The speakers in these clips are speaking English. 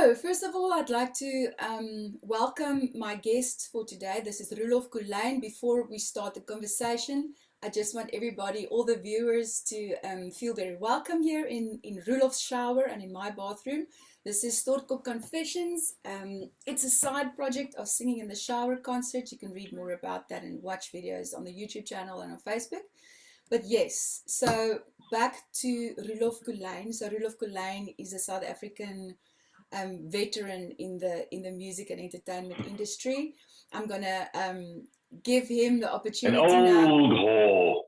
So, first of all, I'd like to welcome my guest for today. This is Roelof Colyn. Before we start the conversation, I just want everybody, all the viewers, to feel very welcome here in Roelof's shower and in my bathroom. This is STORTKOP Confessions. It's a side project of Singing in the Shower concert. You can read more about that and watch videos on the YouTube channel and on Facebook. But yes, so back to Roelof Colyn. So Roelof Colyn is a South African veteran in the music and entertainment industry. I'm gonna give him the An opportunity now. old whore.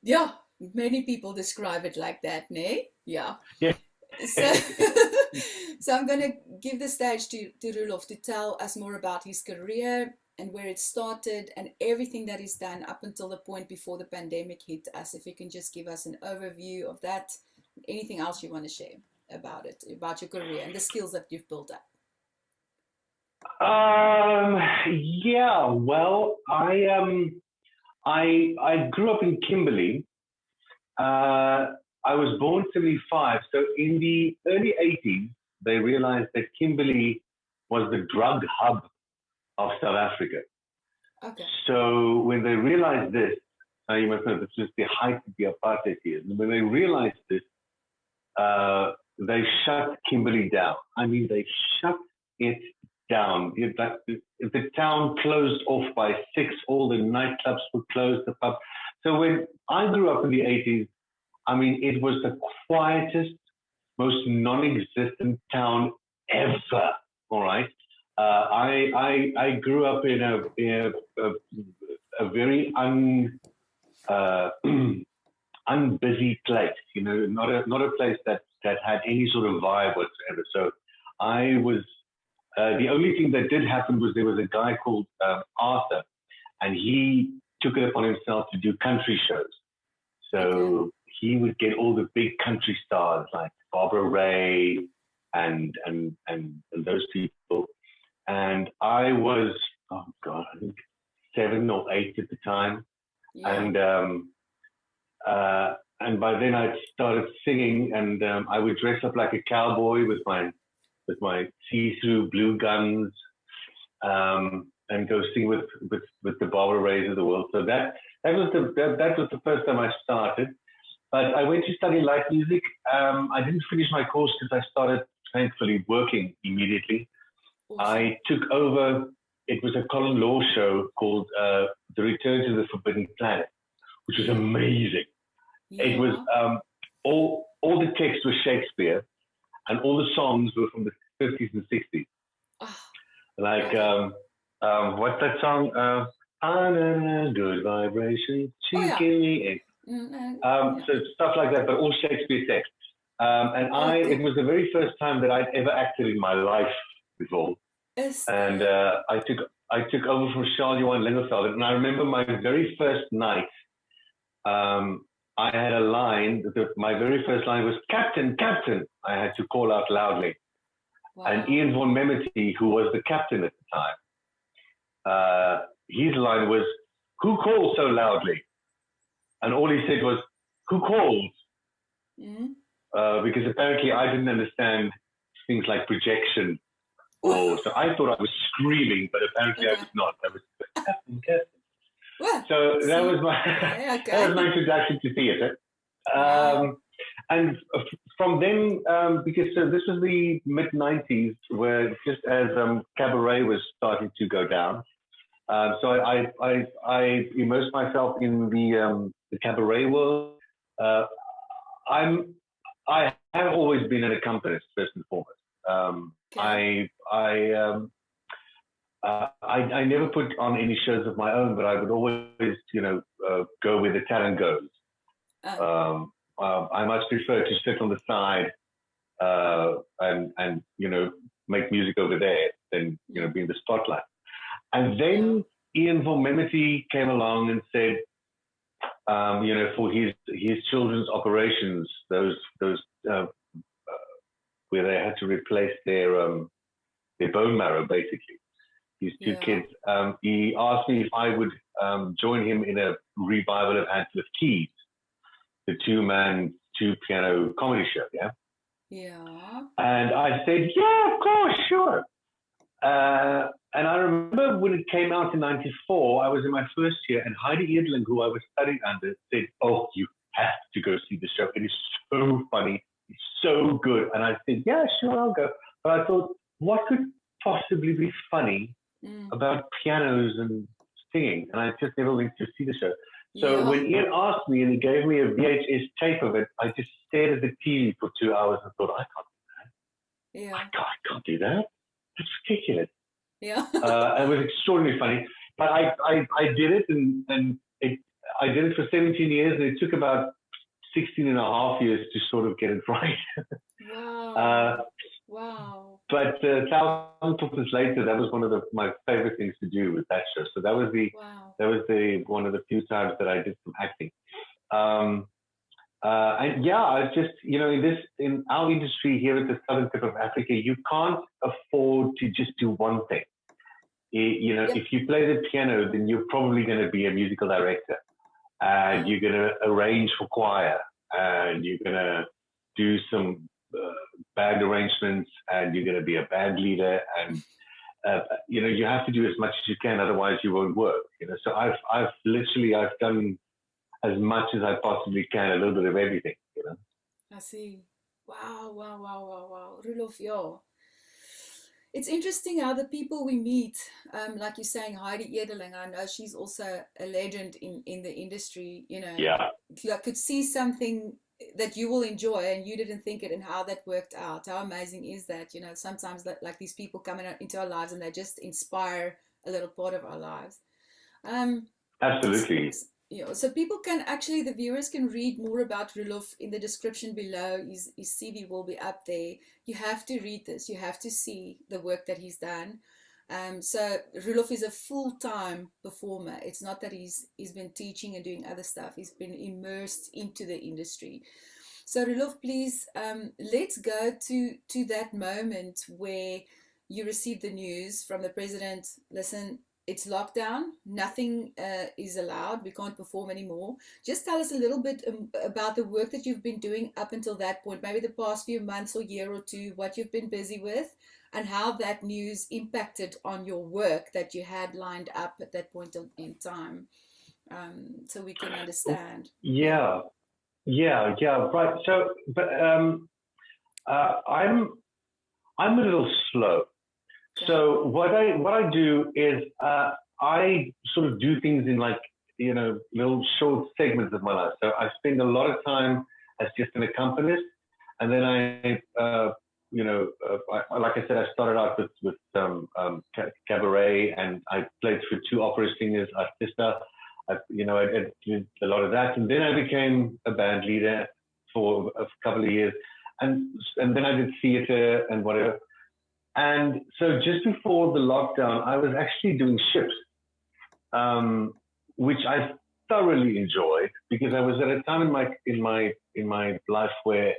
Yeah, many people describe it like that, ne? Yeah. Yeah. So, so I'm gonna give the stage to Roelof to tell us more about his career and where it started and everything that he's done up until the point before the pandemic hit us. If you can just give us an overview of that, anything else you want to share about it, about your career and the skills that you've built up. Yeah. Well, I grew up in Kimberley. I was born 75. So in the early 80s, they realized that Kimberley was the drug hub of South Africa. Okay. So when they realized this, you must know this was the height of the apartheid years. And when they realized this, they shut Kimberley down. I mean, they shut it down. The town closed off by 6. All the nightclubs were closed, the pub. So when I grew up in the 80s, I mean, it was the quietest, most non-existent town ever. All right. I grew up in a very unbusy place, you know, not a place that had any sort of vibe whatsoever. So I was the only thing that did happen was there was a guy called Arthur, and he took it upon himself to do country shows. So he would get all the big country stars like Barbara Ray and those people. And I was, oh God, I think 7 or 8 at the time. Yeah. And by then I'd started singing, and I would dress up like a cowboy with my see-through blue guns, and go sing with the Barbara Rays of the world. So that was the first time I started. But I went to study light music. I didn't finish my course because I started, thankfully, working immediately. Awesome. I took over. It was a Colin Law show called The Return to the Forbidden Planet, which was amazing. Yeah. It was all the text was Shakespeare, and all the songs were from the 50s and 60s. Oh, like what's that song? Good vibrations, she's giving me so stuff like that, but all Shakespeare text. It was the very first time that I'd ever acted in my life before. And I took over from Charles-Johan Lengerfeld, and I remember my very first night. I had a line. My very first line was "Captain, Captain." I had to call out loudly. Wow. And Ian von Memety, who was the captain at the time, his line was, "Who calls so loudly?" And all he said was, "Who calls?" Mm-hmm. Because apparently I didn't understand things like projection. So I thought I was screaming, but apparently I was not. I was Captain, Captain. Well, so that was my introduction to theatre. Wow. And from then, because this was the mid-90s, where just as cabaret was starting to go down, so I immersed myself in the cabaret world. I have always been an accompanist first and foremost. I never put on any shows of my own, but I would always, go where the talent goes. I much prefer to sit on the side and make music over there than be in the spotlight. And then Ian von Memety came along and said, for his children's operations, those where they had to replace their bone marrow, basically. These 2 kids. He asked me if I would join him in a revival of Handful of Keys, the 2-man, 2-piano comedy show. Yeah. And I said, yeah, of course, sure. And I remember when it came out in '94, I was in my first year, and Heidi Edling, who I was studying under, said, oh, you have to go see the show. It is so funny. It's so good. And I said, yeah, sure, I'll go. But I thought, what could possibly be funny about pianos and singing? And I just never went to see the show. So when Ian asked me and he gave me a VHS tape of it, I just stared at the TV for 2 hours and thought, I can't do that. Yeah. I can't do that. That's ridiculous. Yeah. It was extraordinarily funny. But I did it, and I did it for 17 years, and it took about 16 and a half years to sort of get it right. Wow. Wow. But 1,000 Talkers Later, that was one of my favorite things to do with that show. So that was one of the few times that I did some acting. And yeah, I just, in our industry here at the southern tip of Africa, you can't afford to just do one thing. If you play the piano, then you're probably going to be a musical director, and you're going to arrange for choir, and you're going to do some band arrangements, and you're going to be a band leader, and you have to do as much as you can, otherwise you won't work. So I've done as much as I possibly can, a little bit of everything. I see. Wow. Roelof, yeah. It's interesting how the people we meet, like you're saying, Heidi Edeling, I know she's also a legend in the industry, Yeah. I could see something that you will enjoy and you didn't think it, and how that worked out. How amazing is that? Sometimes like these people come into our lives and they just inspire a little part of our lives. Absolutely. So people can actually, the viewers can read more about Roelof in the description below. His CV will be up there. You have to read this. You have to see the work that he's done. So Roelof is a full-time performer. It's not that he's been teaching and doing other stuff. He's been immersed into the industry. So Roelof, please, let's go to that moment where you received the news from the president. Listen, it's lockdown. Nothing is allowed. We can't perform anymore. Just tell us a little bit about the work that you've been doing up until that point, maybe the past few months or year or two, what you've been busy with, and how that news impacted on your work that you had lined up at that point in time, so we can understand. Yeah, right. So, but I'm a little slow. Okay. So what I do is I sort of do things in little short segments of my life. So I spend a lot of time as just an accompanist, and then like I said, I started out with cabaret, and I played for 2 opera singers, artista. I did a lot of that, and then I became a band leader for a couple of years, and then I did theater and whatever. And so just before the lockdown, I was actually doing shifts, which I thoroughly enjoyed, because I was at a time in my life where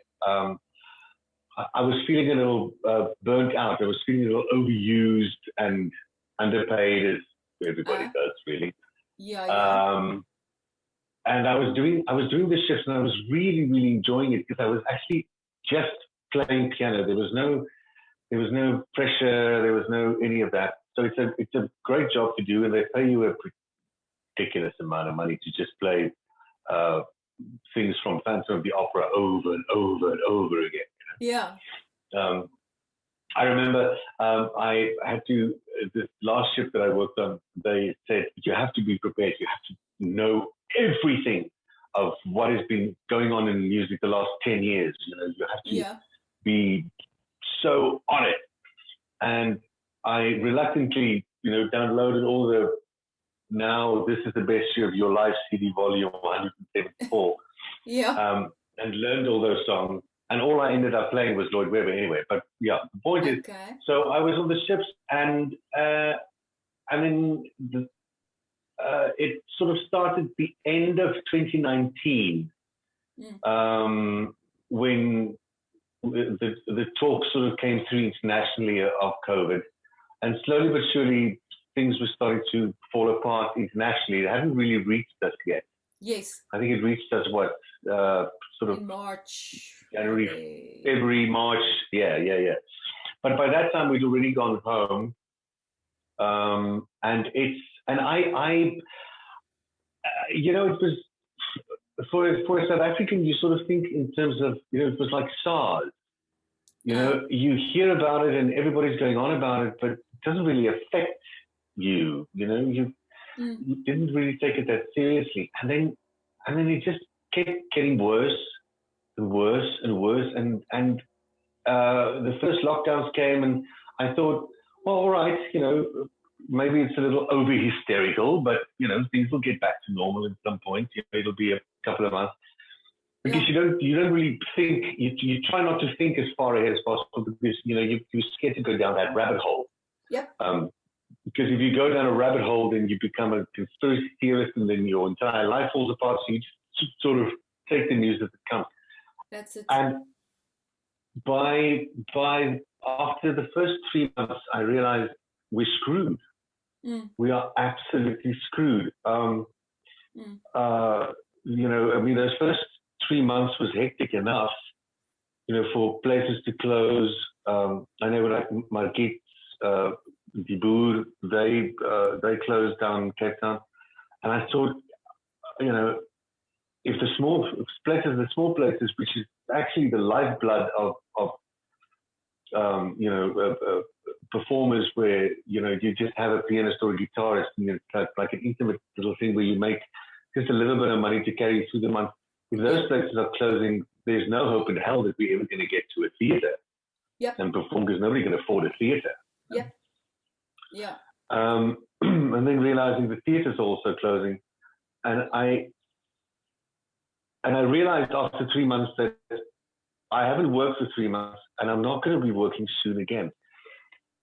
I was feeling a little burnt out. I was feeling a little overused and underpaid, as everybody does, really. Yeah. And I was doing the shifts, and I was really, really enjoying it, because I was actually just playing piano. There was no pressure. There was no any of that. So it's a great job to do, and they pay you a ridiculous amount of money to just play things from Phantom of the Opera over and over and over again. Yeah. I remember I had to, this last shift that I worked on, they said, you have to be prepared. You have to know everything of what has been going on in music the last 10 years. You have to be so on it. And I reluctantly, downloaded all the Now This Is the Best Year of Your Life CD volume 174. And learned all those songs. And all I ended up playing was Lloyd Webber anyway. But yeah, the point is, so I was on the ships, and then it sort of started the end of 2019, when the talk sort of came through internationally of COVID, and slowly but surely things were starting to fall apart internationally. It hadn't really reached us yet. Yes. I think it reached us sort of in March, January, February, March. Yeah. But by that time, we'd already gone home. And I, it was for a South African, you sort of think in terms of, it was like SARS. You hear about it and everybody's going on about it, but it doesn't really affect you. You didn't really take it that seriously, and then it just kept getting worse and worse and worse, and the first lockdowns came, and I thought, well, all right, maybe it's a little over hysterical, but things will get back to normal at some point. It'll be a couple of months, because you don't really think. You try not to think as far ahead as possible, because you're scared to go down that rabbit hole. Yep. Because if you go down a rabbit hole, then you become a conspiracy theorist, and then your entire life falls apart. So you just sort of take the news as it comes. That's it. And by after the first 3 months, I realized we're screwed. We are absolutely screwed. Those first 3 months was hectic enough, for places to close. I know, like Margit, Die Boer, they closed down Cape Town, and I thought, if the small places, which is actually the lifeblood of performers, where you just have a pianist or a guitarist, and it's like an intimate little thing where you make just a little bit of money to carry through the month. If those places are closing, there's no hope in hell that we're ever going to get to a theater and perform, because nobody can afford a theater. And then realizing the theater's also closing, and I realized after 3 months that I haven't worked for 3 months, and I'm not going to be working soon again.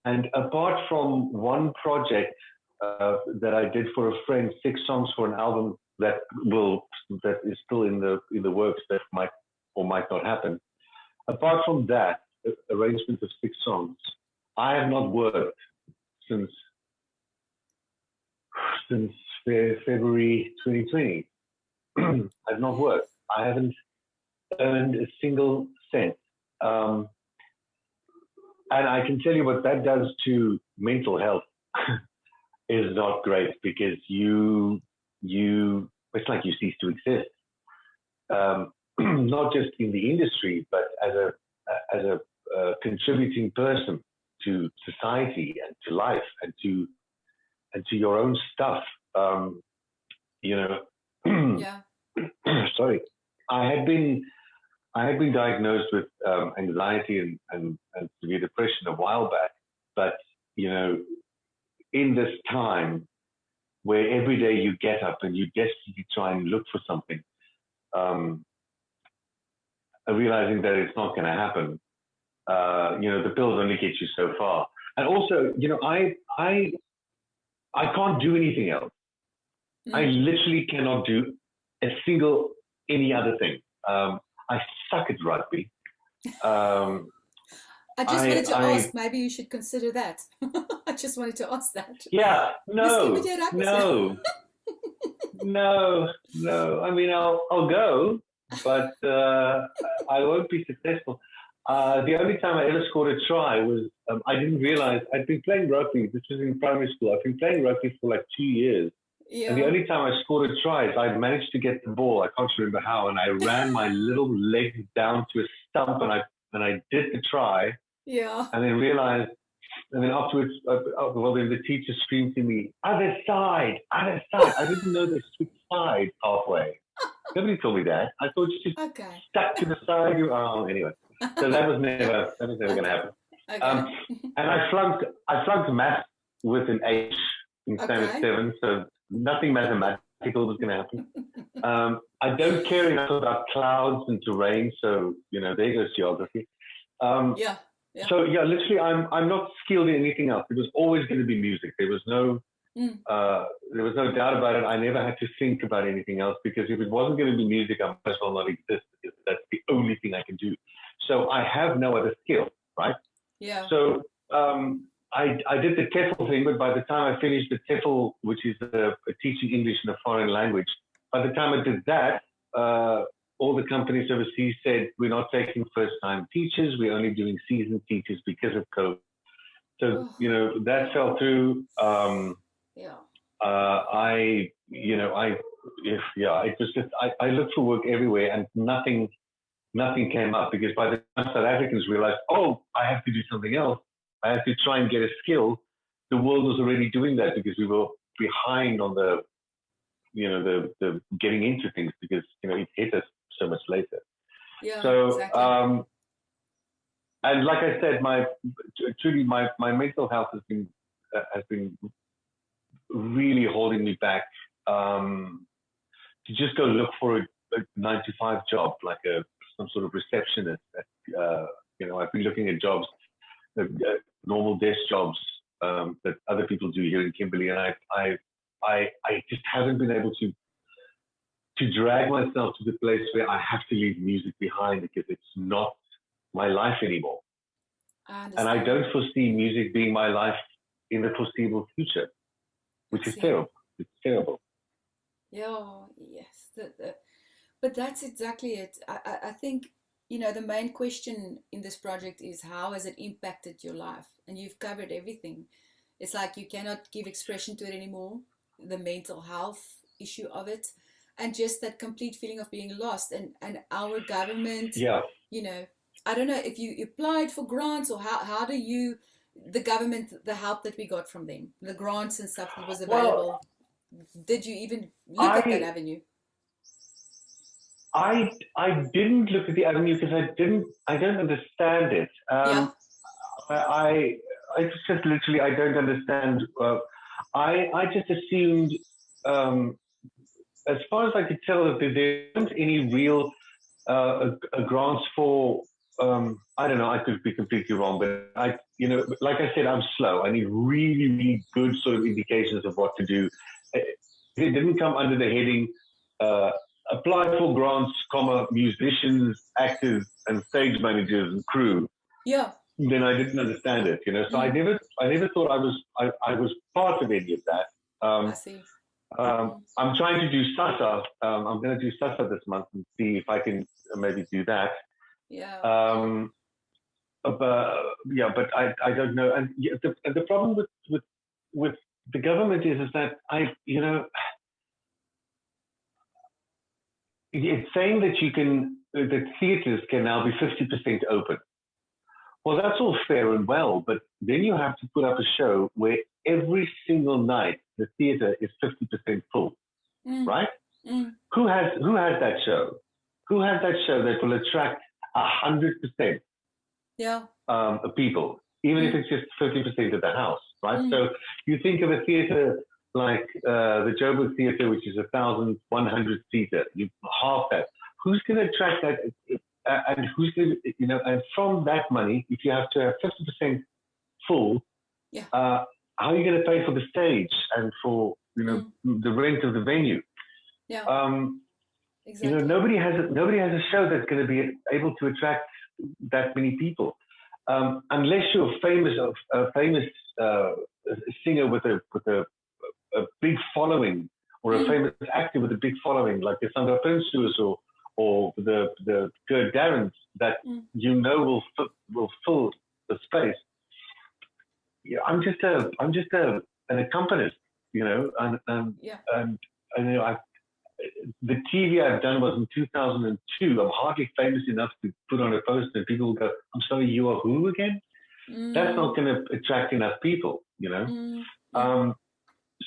And apart from one project that I did for a friend, 6 songs for an album that is still in the works, that might or might not happen. Apart from that arrangement of 6 songs, I have not worked since February 2020. I've not worked. I haven't earned a single cent. And I can tell you what that does to mental health is not great, because it's like you cease to exist. Not just in the industry, but as a contributing person to society and to life and to your own stuff. Sorry, I had been diagnosed with anxiety and severe depression a while back, but in this time where every day you get up and you desperately try and look for something, realizing that it's not going to happen. The pills only get you so far, and also, I can't do anything else. I literally cannot do any other thing. I suck at rugby. I just wanted to ask, maybe you should consider that. I just wanted to ask that. Yeah, no. I mean, I'll go, but I won't be successful. The only time I ever scored a try was, I didn't realize I'd been playing rugby. This was in primary school. I've been playing rugby for like 2 years. Yeah. And the only time I scored a try is I managed to get the ball. I can't remember how. And I ran my little leg down to a stump, and I did the try. Yeah. And then realized, and then afterwards, then the teacher screamed to me, other side. I didn't know they switched sides halfway. Nobody told me that. I thought you just stuck to the side. Anyway. So that was never going to happen. Okay. And I flunked math with an H in standard 7, so nothing mathematical was going to happen. I don't care enough about clouds and terrain, so there goes geography. So literally, I'm not skilled in anything else. It was always going to be music. There was no doubt about it. I never had to think about anything else, because if it wasn't going to be music, I might as well not exist, because that's the only thing I can do. So I have no other skill, right? Yeah. So I did the TEFL thing, but by the time I finished the TEFL, which is teaching English in a foreign language, by the time I did that, all the companies overseas said, we're not taking first-time teachers. We're only doing seasoned teachers because of COVID. So, that fell through. Yeah. I looked for work everywhere and nothing came up, because by the time South Africans realized, oh, I have to do something else, I have to try and get a skill, the world was already doing that, because we were behind on the getting into things, because, it hit us so much later. Yeah, So, exactly. and like I said, truly my mental health has been really holding me back, to just go look for a 9-to-5 job, like some sort of receptionist. I've been looking at jobs, normal desk jobs, that other people do here in Kimberley, and I just haven't been able to drag myself to the place where I have to leave music behind, because it's not my life anymore. And I don't foresee music being my life in the foreseeable future, which is terrible. It's terrible. Yeah, yes. But that's exactly it. I think, the main question in this project is, how has it impacted your life? And you've covered everything. It's like you cannot give expression to it anymore, the mental health issue of it, and just that complete feeling of being lost. And our government, I don't know if you applied for grants, or how do you, the government, the help that we got from them, the grants and stuff that was available, did you even look at that avenue? I didn't look at the avenue, because I don't understand it. I just literally, I don't understand. I just assumed, as far as I could tell, that there weren't any real grants for, I don't know, I could be completely wrong, but like I said, I'm slow. I need really, really good sort of indications of what to do. If it didn't come under the heading, apply for grants, musicians, actors, and stage managers and crew, then I didn't understand it, So I never thought I was part of any of that. I see. I'm trying to do SASA. I'm going to do SASA this month and see if I can maybe do that. Yeah. But I don't know. And the problem with the government is that it's saying that theatres can now be 50% open. Well, that's all fair and well, but then you have to put up a show where every single night the theatre is 50% full, right? Who has that show? Who has that show that will attract 100% of people, even if it's just 50% of the house, right? So you think of a theatre like the Joburg Theatre, which is 1,100 seater, you half that. Who's going to attract that? And who's going to, and from that money, if you have to have 50% full, how are you going to pay for the stage and for, the rent of the venue? Exactly. Nobody has a show that's going to be able to attract that many people, unless you're a famous singer with a big following, or a famous actor with a big following, like the Sandra Prinsloo or the Gerd Darrens, that will fill the space. Yeah, I'm just an accompanist, and the TV I've done was in 2002. I'm hardly famous enough to put on a poster and people will go, "I'm sorry, you are who again?" That's not going to attract enough people,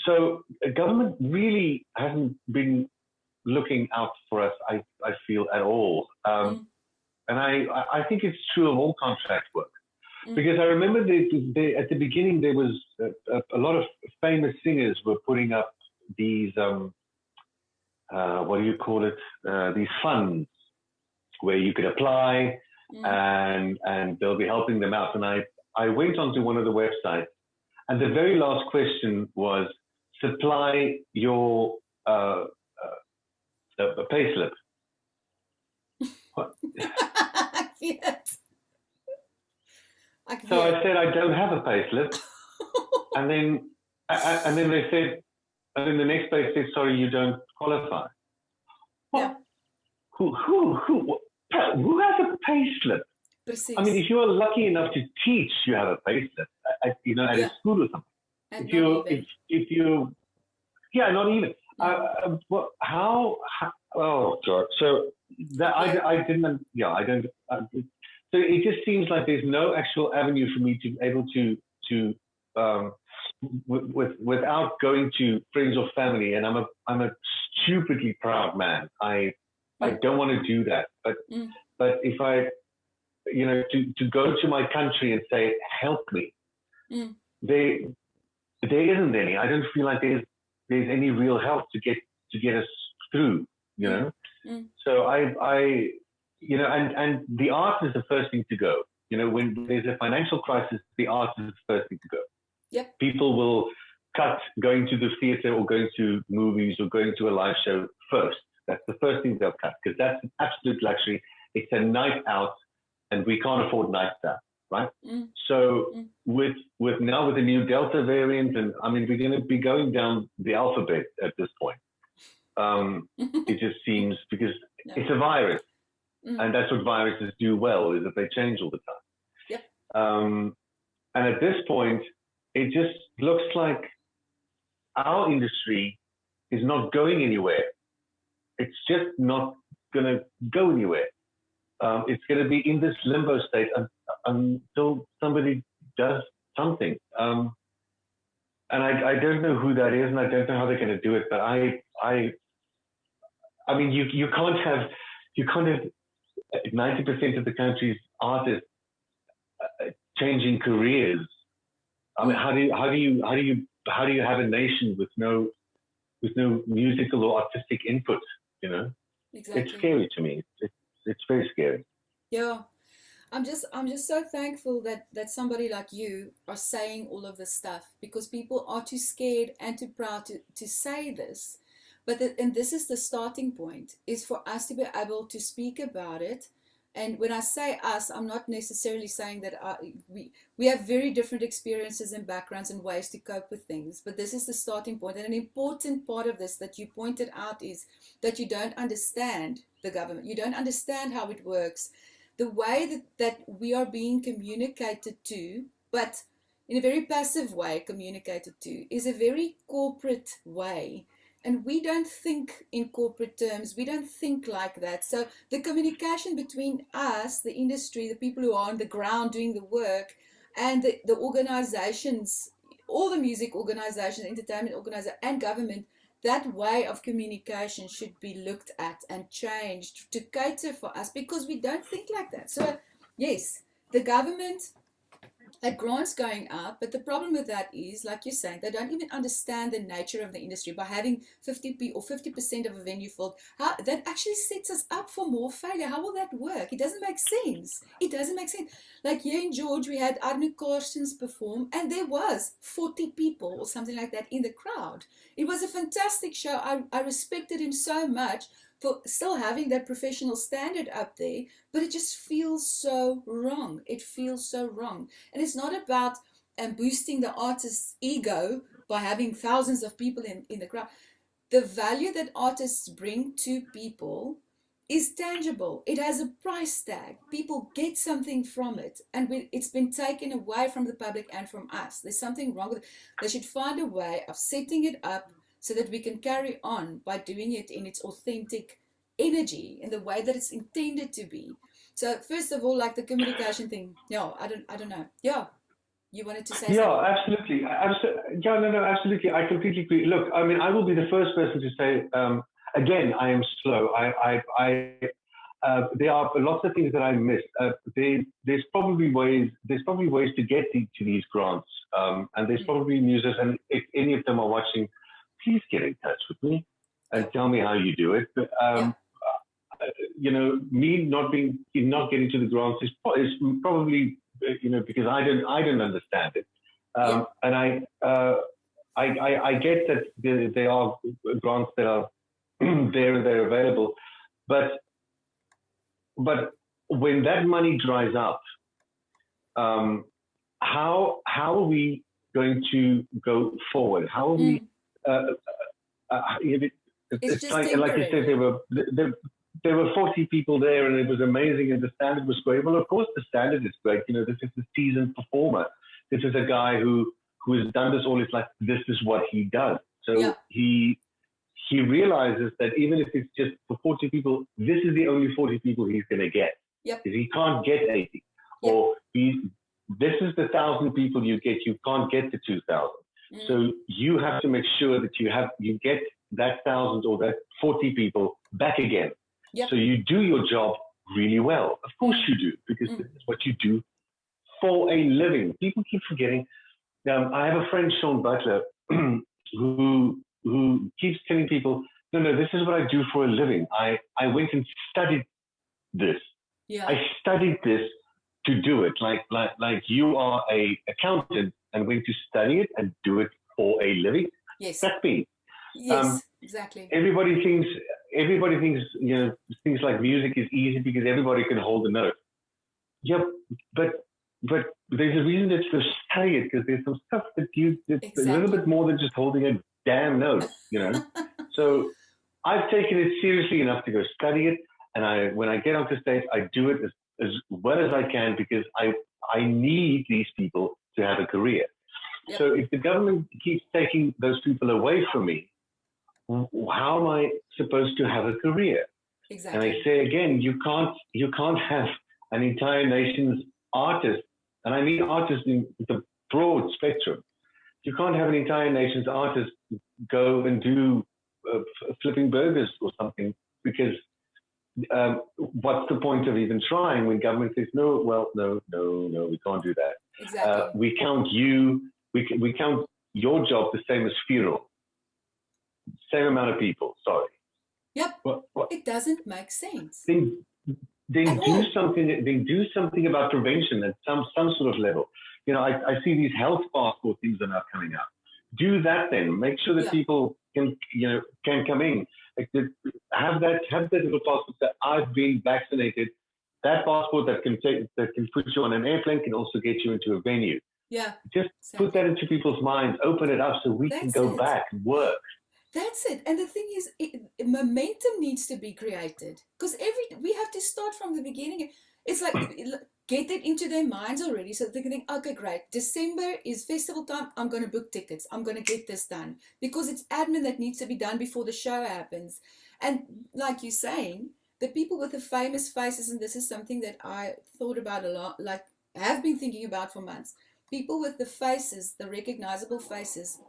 So the government really hasn't been looking out for us, I feel, at all. And I think it's true of all contract work. Because I remember at the beginning, there was a lot of famous singers were putting up these, what do you call it? These funds where you could apply and they'll be helping them out. And I went onto one of the websites, and the very last question was, supply your a payslip. So I said, I don't have a payslip. and then they said, and then the next page said, sorry, you don't qualify. Well, who has a pay slip? I mean, Precies. if you're lucky enough to teach, you have a pay slip, at a school or something. And If not you, even. if you, yeah, not even. Well, how? Oh God! So that Yeah. I didn't. Yeah, I don't. So it just seems like there's no actual avenue for me to be able to um, without going to friends or family. And I'm a stupidly proud man. I don't want to do that. But if I, to go to my country and say, help me, there isn't any. I don't feel like there's any real help to get us through. So and the art is the first thing to go. When there's a financial crisis, the art is the first thing to go. Yep. People will cut going to the theater or going to movies or going to a live show first. That's the first thing they'll cut, because that's an absolute luxury. It's a night out, and we can't afford nights out, right? So with the new Delta variant, and I mean, we're going to be going down the alphabet at this point. It just seems, because it's a virus, and that's what viruses do well, is that they change all the time. Yep. And at this point, it just looks like our industry is not going anywhere. It's just not going to go anywhere. It's going to be in this limbo state until somebody does something. And I don't know who that is, and I don't know how they're going to do it. But I mean, you can't have 90% of the country's artists changing careers. I mean, how do you have a nation with no musical or artistic input? Exactly. It's scary to me. It's very scary. Yeah. I'm just so thankful that somebody like you are saying all of this stuff, because people are too scared and too proud to say this. And this is the starting point, is for us to be able to speak about it. And when I say us, I'm not necessarily saying that we have very different experiences and backgrounds and ways to cope with things. But this is the starting point. And an important part of this that you pointed out is that you don't understand the government. You don't understand how it works. The way that we are being communicated to, but in a very passive way communicated to, is a very corporate way. And we don't think in corporate terms. We don't think like that. So the communication between us, the industry, the people who are on the ground doing the work, and the organizations, all the music organizations, entertainment organizations, and government, that way of communication should be looked at and changed to cater for us, because we don't think like that. So yes, the government had grants going out, but the problem with that is, like you're saying, they don't even understand the nature of the industry. By having 50% of a venue filled, that actually sets us up for more failure. How will that work? It doesn't make sense. It doesn't make sense. Like here in George, we had Arno Karstens perform, and there was 40 people or something like that in the crowd. It was a fantastic show. I respected him so much for still having that professional standard up there, but it just feels so wrong. It feels so wrong. And it's not about boosting the artist's ego by having thousands of people in the crowd. The value that artists bring to people is tangible. It has a price tag. People get something from it, and it's been taken away from the public and from us. There's something wrong with it. They should find a way of setting it up so that we can carry on by doing it in its authentic energy, in the way that it's intended to be. So first of all, like the communication thing, no, I don't know. Yeah, you wanted to say something? Yeah, absolutely. No, absolutely. I completely agree. Look, I mean, I will be the first person to say, again, I am slow. There are lots of things that I missed. There's probably ways to get to these grants, and there's probably users. And if any of them are watching, please get in touch with me and tell me how you do it. But me not getting to the grants is probably because I don't understand it, and I get that there are grants that are there and they're available, but when that money dries up, how are we going to go forward? How are we? It's just like you said, there were 40 people there, and it was amazing, and the standard was great. Well, of course, the standard is great. This is a seasoned performer. This is a guy who has done this all his life. This is what he does. So he realizes that even if it's just for 40 people, this is the only 40 people he's going to get. Yep. Because he can't get 80. Yep. Or this is the 1,000 people you get. You can't get to 2,000. So you have to make sure that you get that 1,000 or that 40 people back again. Yep. So you do your job really well. Of course you do, because this is what you do for a living. People keep forgetting. I have a friend, Sean Butler, who keeps telling people, no, this is what I do for a living. I went and studied this. Yeah. I studied this to do it. Like you are a accountant and went to study it and do it for a living. Yes. That's me. Yes, exactly. Everybody thinks things like music is easy because everybody can hold a note. Yep, but there's a reason that you study it, because there's some stuff that it's a little bit more than just holding a damn note, So I've taken it seriously enough to go study it, and when I get onto stage, I do it as well as I can, because I need these people to have a career. Yep. So if the government keeps taking those people away from me, how am I supposed to have a career? Exactly. And I say again, you can't have an entire nation's artists, and I mean artists in the broad spectrum. You can't have an entire nation's artists go and do flipping burgers or something, because what's the point of even trying when government says no? Well, no, we can't do that. Exactly. We count we count your job the same as funeral. Same amount of people. Sorry. Yep. It doesn't make sense. Then do something. Then do something about prevention at some sort of level. I see these health passport things are now coming up. Do that then. Make sure that people can come in. Like have that little passport that I've been vaccinated. That passport that can put you on an airplane can also get you into a venue. Yeah. Just put that into people's minds. Open it up so we can go back and work. That's it. And the thing is, momentum needs to be created, because we have to start from the beginning. It's like get it into their minds already, so they can think, okay, great, December is festival time, I'm going to book tickets, I'm going to get this done, because it's admin that needs to be done before the show happens. And like you're saying, the people with the famous faces, and this is something that I thought about a lot, like have been thinking about for months. People with the faces, the recognizable faces,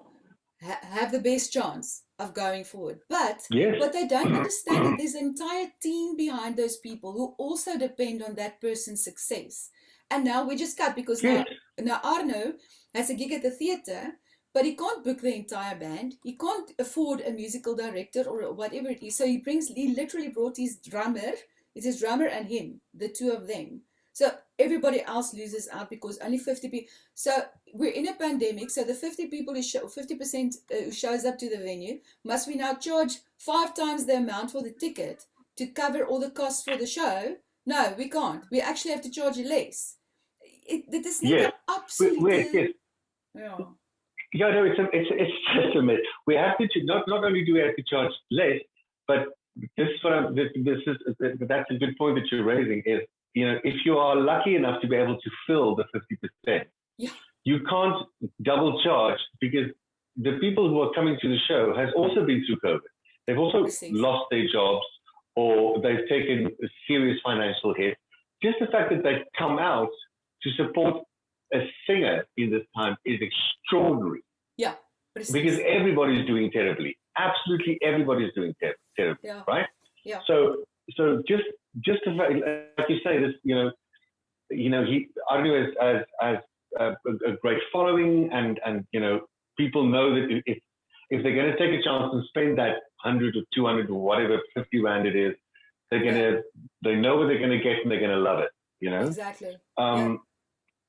have the best chance of going forward. But what they don't understand is there's an entire team behind those people who also depend on that person's success. And now we just cut, because now Arno has a gig at the theatre, but he can't book the entire band. He can't afford a musical director or whatever it is. So he literally brought his drummer. It's his drummer and him, the two of them. So everybody else loses out because only 50 people. So we're in a pandemic. So the 50 people 50% who shows up to the venue, must we now charge 5 times the amount for the ticket to cover all the costs for the show? No, we can't. We actually have to charge less. This is absolutely. Yeah, no, it's just a myth. We have to not only do we have to charge less, but that's a good point that you're raising. Is if you are lucky enough to be able to fill the 50%, you can't double charge, because the people who are coming to the show has also been through COVID. They've also lost their jobs, or they've taken a serious financial hit. Just the fact that they come out to support a singer in this time is extraordinary. Yeah. Because everybody's doing terribly. Absolutely everybody's doing terribly, right? Yeah. So just the fact, like you say, this, Arnu has a great following, and people know that if they're going to take a chance and spend that 100 or 200 or whatever 50 rand it is, they know what they're going to get, and they're going to love it. Exactly.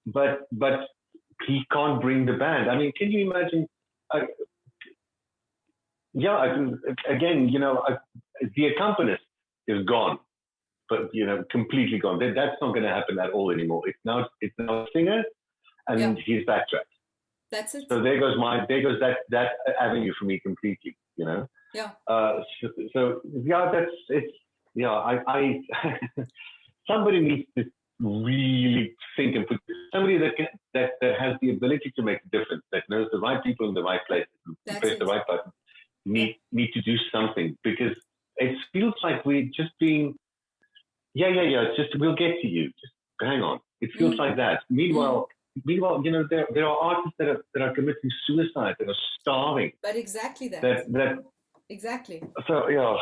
But he can't bring the band. I mean, can you imagine? The accompanist is gone, but completely gone. That's not going to happen at all anymore. It's now a singer, and he's backtracked. That's it. So there goes that avenue for me completely. Yeah. That's I somebody needs to really think and put somebody that has the ability to make a difference, that knows the right people in the right place, press the right button, need to do something, because it feels like we're just being, it's just, we'll get to you. Just hang on. It feels like that. Meanwhile, there are artists that are committing suicide, that are starving. But exactly that exactly. So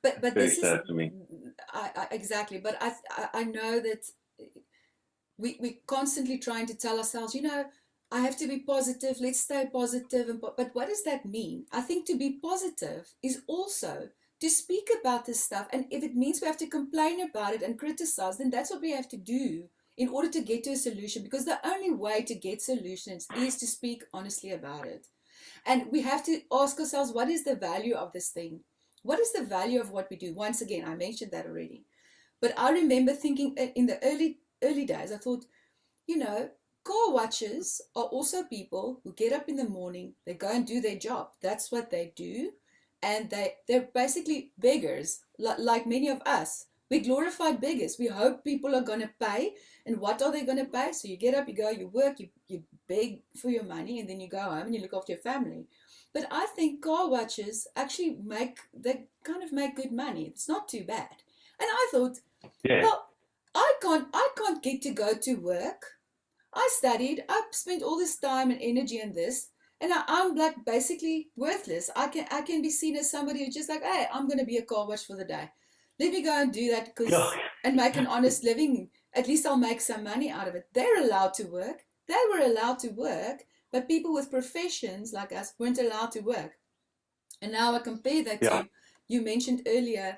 but very this is sad to me. exactly. But I know that we're constantly trying to tell ourselves, I have to be positive. Let's stay positive. But what does that mean? I think to be positive is also to speak about this stuff. And if it means we have to complain about it and criticize, then that's what we have to do in order to get to a solution. Because the only way to get solutions is to speak honestly about it. And we have to ask ourselves, what is the value of this thing? What is the value of what we do? Once again, I mentioned that already. But I remember thinking in the early days, I thought, car watchers are also people who get up in the morning, they go and do their job. That's what they do. And they're basically beggars, like many of us. We glorified beggars. We hope people are going to pay. And what are they going to pay? So you get up, you go, you work, you beg for your money, and then you go home and you look after your family. But I think car watchers actually they kind of make good money. It's not too bad. And I thought, well, I can't get to go to work. I studied. I spent all this time and energy in this, and I'm like basically worthless. I can be seen as somebody who's just like, hey, I'm going to be a car wash for the day. Let me go and do that and make an honest living. At least I'll make some money out of it. They're allowed to work. They were allowed to work, but people with professions like us weren't allowed to work. And now I compare that to, you mentioned earlier,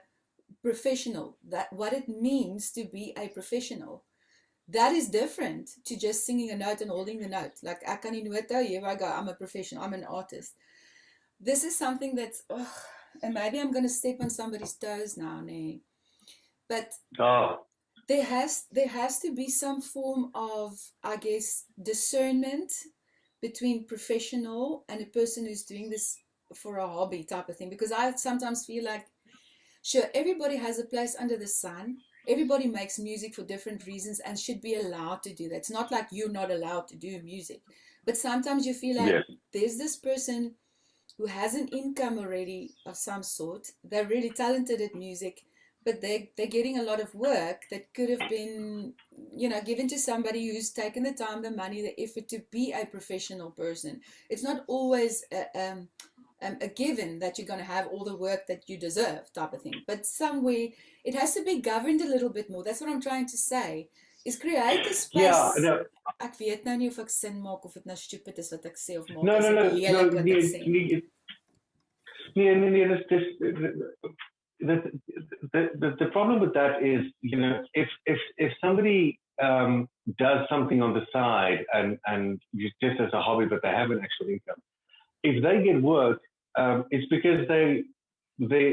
professional, that what it means to be a professional. That is different to just singing a note and holding the note. Like, I can here I go, I'm a professional, I'm an artist. This is something that's, and maybe I'm going to step on somebody's toes now, nee. But there has to be some form of, I guess, discernment between professional and a person who's doing this for a hobby type of thing. Because I sometimes feel like, sure, everybody has a place under the sun. Everybody makes music for different reasons and should be allowed to do that. It's not like you're not allowed to do music. But sometimes you feel like there's this person who has an income already of some sort. They're really talented at music, but they're getting a lot of work that could have been, given to somebody who's taken the time, the money, the effort to be a professional person. It's not always a given that you're going to have all the work that you deserve type of thing. But somewhere it has to be governed a little bit more. That's what I'm trying to say, is create a space. Ek weet nou nie of ek sin maak of dit nou stupid is wat ek sê of maak as ek lelik wat ek sê. The problem with that is, if somebody does something on the side and just as a hobby, but they have an actual income, if they get work, it's because they're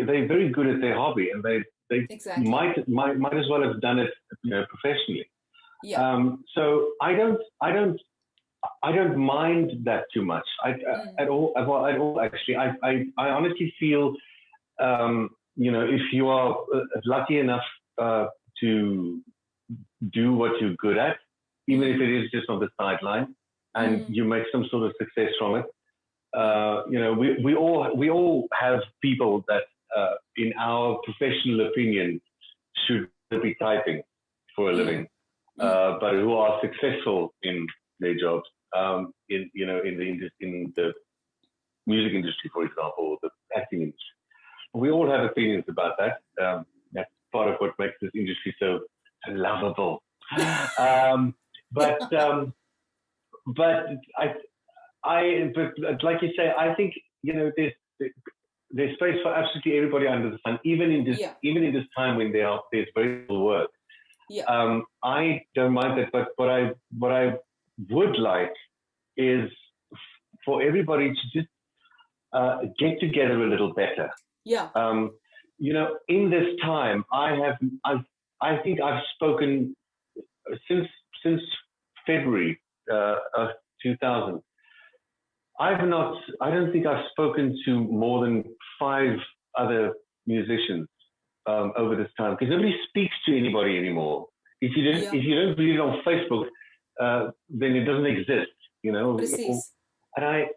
very good at their hobby, and they might as well have done it professionally. So I don't mind that too much at all. Actually, I honestly feel if you are lucky enough to do what you're good at, even if it is just on the sideline, and you make some sort of success from it. We all have people that, in our professional opinion, should be typing for a living, but who are successful in their jobs, in the music industry, for example, or the acting industry. We all have opinions about that. That's part of what makes this industry so lovable. But like you say, I think there's space for absolutely everybody under the sun, even in this time when there's very little work. I don't mind that, but what I would like is for everybody to just get together a little better. In this time, I think I've spoken since February of 2000. I don't think I've spoken to more than 5 other musicians over this time because nobody speaks to anybody anymore. If you don't read it on Facebook, then it doesn't exist, you know. Precies. And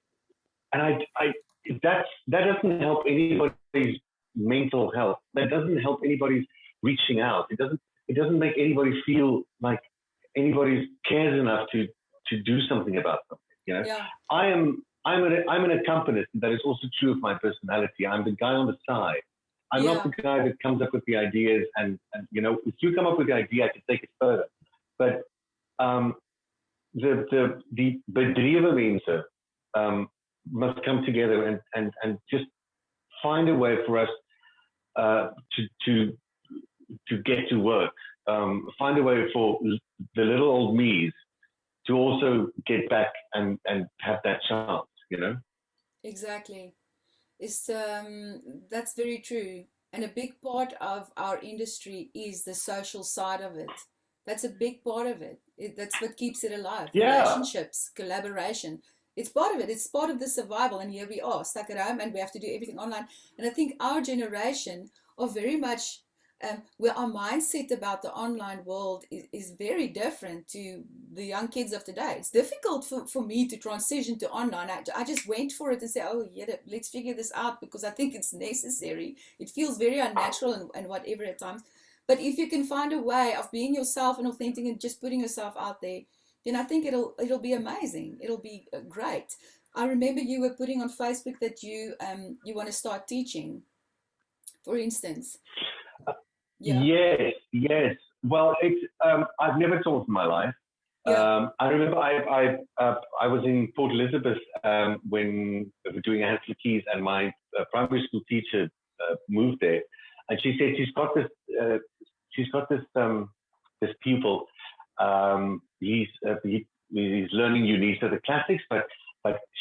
that doesn't help anybody's mental health. That doesn't help anybody's reaching out. It doesn't make anybody feel like anybody cares enough to do something about something. You know, Yeah. I'm an accompanist. That is also true of my personality. I'm the guy on the side. I'm not the guy that comes up with the ideas and you know, if you come up with the idea, I can take it further. But the bedreven mensen must come together and just find a way for us to get to work. Find a way for the little old me's to also get back and have that chance, you know? Exactly. It's that's very true. And a big part of our industry is the social side of it. That's a big part of it. That's what keeps it alive. Yeah. Relationships, collaboration. It's part of it. It's part of the survival. And here we are, stuck at home, and we have to do everything online. And I think our generation are very much where our mindset about the online world is very different to the young kids of today. It's difficult for me to transition to online. I just went for it and say, oh, yeah, let's figure this out because I think it's necessary. It feels very unnatural and whatever at times. But if you can find a way of being yourself and authentic and just putting yourself out there, then I think it'll be amazing. It'll be great. I remember you were putting on Facebook that you want to start teaching, for instance. Yeah. Yes. Well, I've never taught in my life. Yeah. I remember I was in Port Elizabeth when we were doing Hansel Keys, and my primary school teacher moved there, and she said she's got this pupil. He's learning unique to the classics, but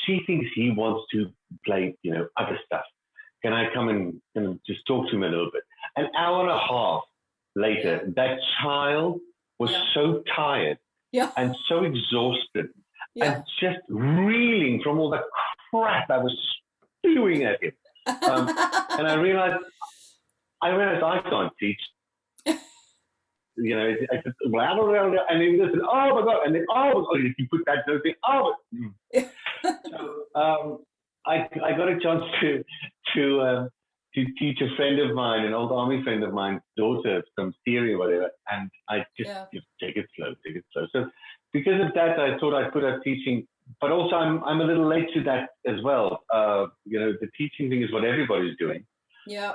she thinks he wants to play, you know, other stuff. Can I come and just talk to him a little bit? An hour and a half later, that child was so tired and so exhausted and just reeling from all the crap I was spewing at him. And I realized I can't teach. You know, I said, and then he said, oh my God, and then, oh my God, you put that thing, oh. So I got a chance to teach a friend of mine, an old army friend of mine's daughter from Syria or whatever, and I just take it slow. So because of that, I thought I'd put up teaching, but also I'm a little late to that as well. You know, the teaching thing is what everybody's doing. Yeah.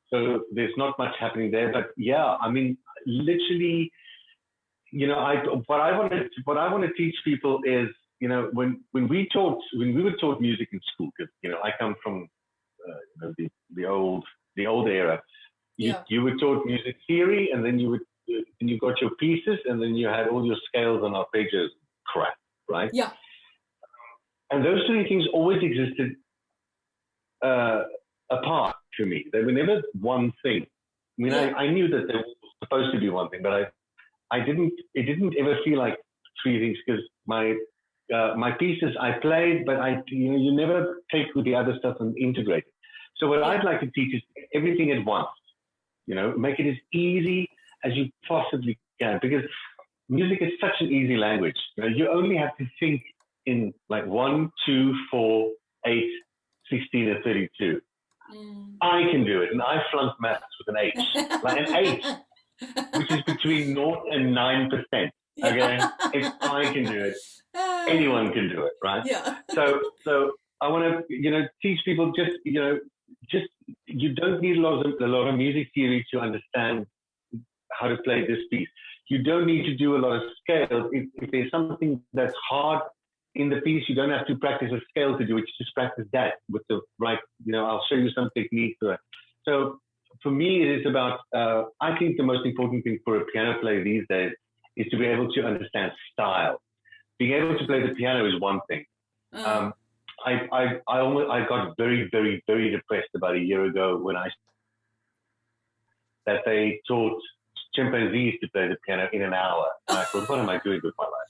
So there's not much happening there, but yeah, I mean, literally, you know, what I want to teach people is, you know, when we were taught music in school, because you know I come from you know, the old era. You were taught music theory, and then you got your pieces, and then you had all your scales and arpeggios crap, right? Yeah. And those three things always existed apart to me. They were never one thing. I mean, I knew that they were supposed to be one thing, but it didn't ever feel like three things, because my pieces I played, but you never take with the other stuff and integrate it. So what I'd like to teach is everything at once. You know, make it as easy as you possibly can, because music is such an easy language. You know, you only have to think in like 1, 2, 4, 8, 16, and 32. I can do it, and I flunked maths with an H, like an 8, which is between 0 and 9%. Okay, if I can do it, anyone can do it, right? Yeah. So I want to, teach people just you don't need a lot of music theory to understand how to play this piece. You don't need to do a lot of scales. If there's something that's hard in the piece, you don't have to practice a scale to do it. You just practice that with the right, I'll show you some techniques for it. So for me, it is about, I think the most important thing for a piano player these days is to be able to understand style. Being able to play the piano is one thing. I got very, very, very depressed about a year ago when that they taught chimpanzees to play the piano in an hour. And I thought, what am I doing with my life?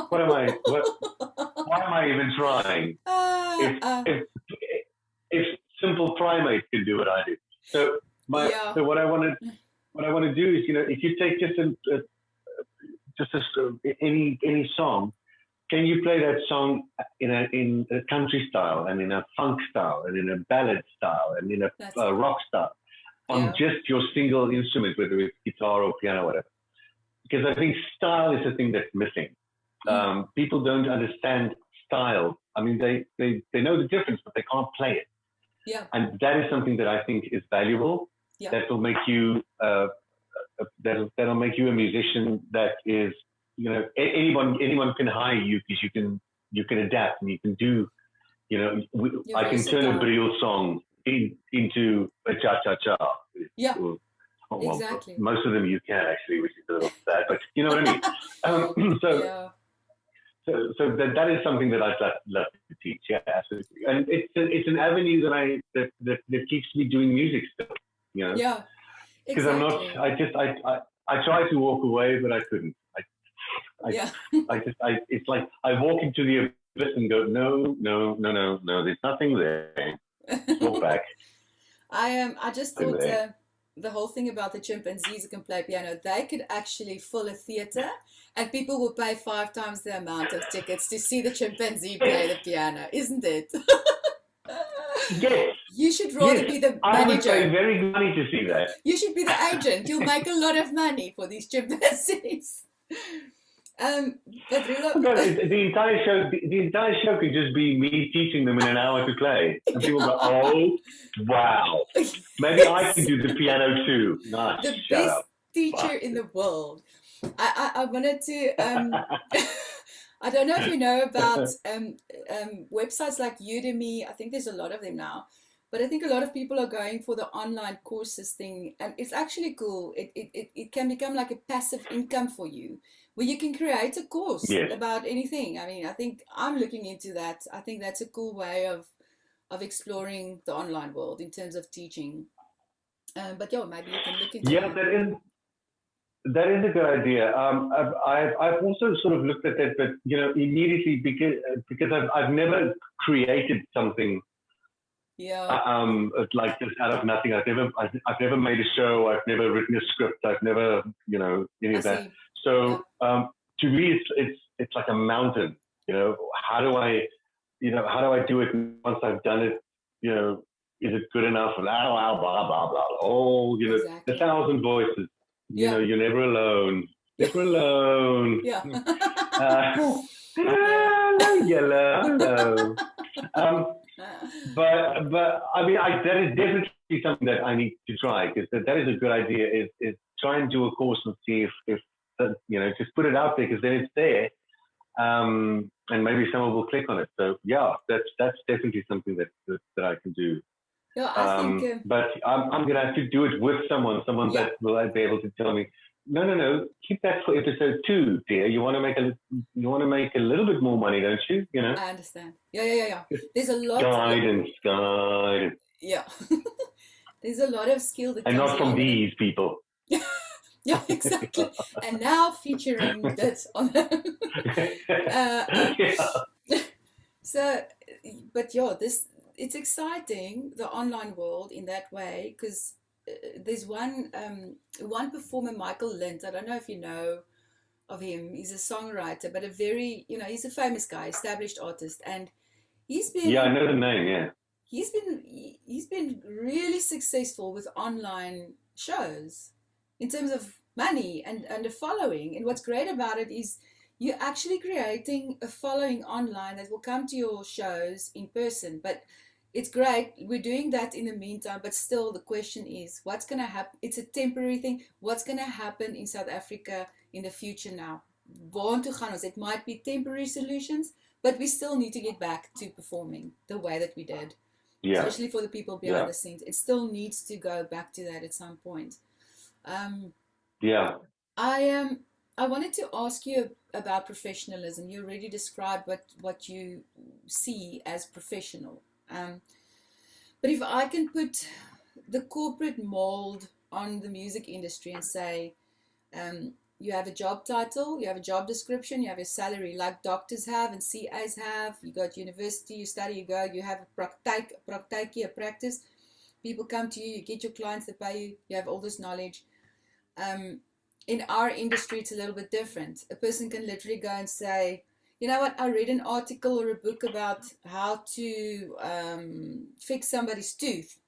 Why am I even trying? If simple primates can do what I do. So Yeah. So what I want to do is, if you take any song, can you play that song in a country style and in a funk style and in a ballad style and in a That's cool. rock style on Yeah. just your single instrument, whether it's guitar or piano or whatever? Because I think style is the thing that's missing. People don't understand style. I mean, they know the difference, but they can't play it. Yeah. And that is something that I think is valuable. Yeah. That will make you that'll make you a musician that is, anyone can hire you because you can adapt and you can do, You're I can turn a versatile. Brill song into a cha-cha-cha. Yeah. Well, Exactly. most of them you can actually, which is a little sad, but you know what I mean. Yeah. So that is something that I'd love to teach. Yeah, absolutely. And it's an avenue that keeps me doing music still. Yeah. Because I'm not. Exactly. I tried to walk away, but I couldn't. Yeah. It's like I walk into the abyss and go, no, no, no, no, no. There's nothing there. Walk back. I just thought the whole thing about the chimpanzees who can play piano, they could actually fill a theater and people will pay 5 times the amount of tickets to see the chimpanzee play the piano, isn't it? Yes. You should rather be the I would pay manager. very good money to see that. You should be the agent. You'll make a lot of money for these chimpanzees. But Oh God, Roelof, the entire show could just be me teaching them in an hour to play, and people go, "Oh, wow! Maybe I can do the piano too." Nice. the Shut best up. teacher in the world. I wanted to. I don't know if you know about websites like Udemy. I think there's a lot of them now. But I think a lot of people are going for the online courses thing, and it's actually cool. It can become like a passive income for you, where you can create a course Yes. about anything. I mean, I think I'm looking into that. I think that's a cool way of exploring the online world in terms of teaching. But yeah, maybe you can look into Yeah, that. that is a good idea. I've also sort of looked at that, but immediately because I've never created something Yeah, like this out of nothing. I've never made a show. I've never written a script. I've never any I of that. see. Yeah, So to me, it's like a mountain. How do I do it once I've done it? Is it good enough? Blah blah blah blah blah. Oh, the exactly. 1,000 voices. Yeah, You're never alone. yeah, Never alone. yeah. Hello, yellow. Hello. Um, but I mean, that is definitely something that I need to try, because that is a good idea. Is try and do a course and see if just put it out there, because then it's there, and maybe someone will click on it. So yeah, that's definitely something that I can do. Yeah, I think. But I'm gonna have to do it with someone Yeah, that will be able to tell me, no, keep that for episode 2, dear. You want to make a little bit more money, don't you? I understand. Yeah. There's a lot. Guidance. Yeah, there's a lot of skill that And comes not from along with it. these people. Yeah, exactly. And now featuring that on. Yeah. So, but yeah, it's exciting, the online world, in that way, because there's one performer, Michael Lind. I don't know if you know of him. He's a songwriter, but a very, he's a famous guy, established artist, and he's Yeah, I been know the name. Yeah. he's been really successful with online shows in terms of money and a following. And what's great about it is you're actually creating a following online that will come to your shows in person. But it's great. We're doing that in the meantime, but still the question is what's going to happen? It's a temporary thing. What's going to happen in South Africa in the future now? Waartoe gaan ons? It might be temporary solutions, but we still need to get back to performing the way that we did, Yeah. especially for the people behind Yeah. the scenes. It still needs to go back to that at some point. Um, Yeah. I wanted to ask you about professionalism. You already described what you see as professional. But if I can put the corporate mold on the music industry and say, you have a job title, you have a job description, you have a salary like doctors have and CAs have. You go to university, you study, you have a praktijk, a practice. People come to you, you get your clients that pay you, you have all this knowledge. In our industry, it's a little bit different. A person can literally go and say, you know what, I read an article or a book about how to fix somebody's tooth,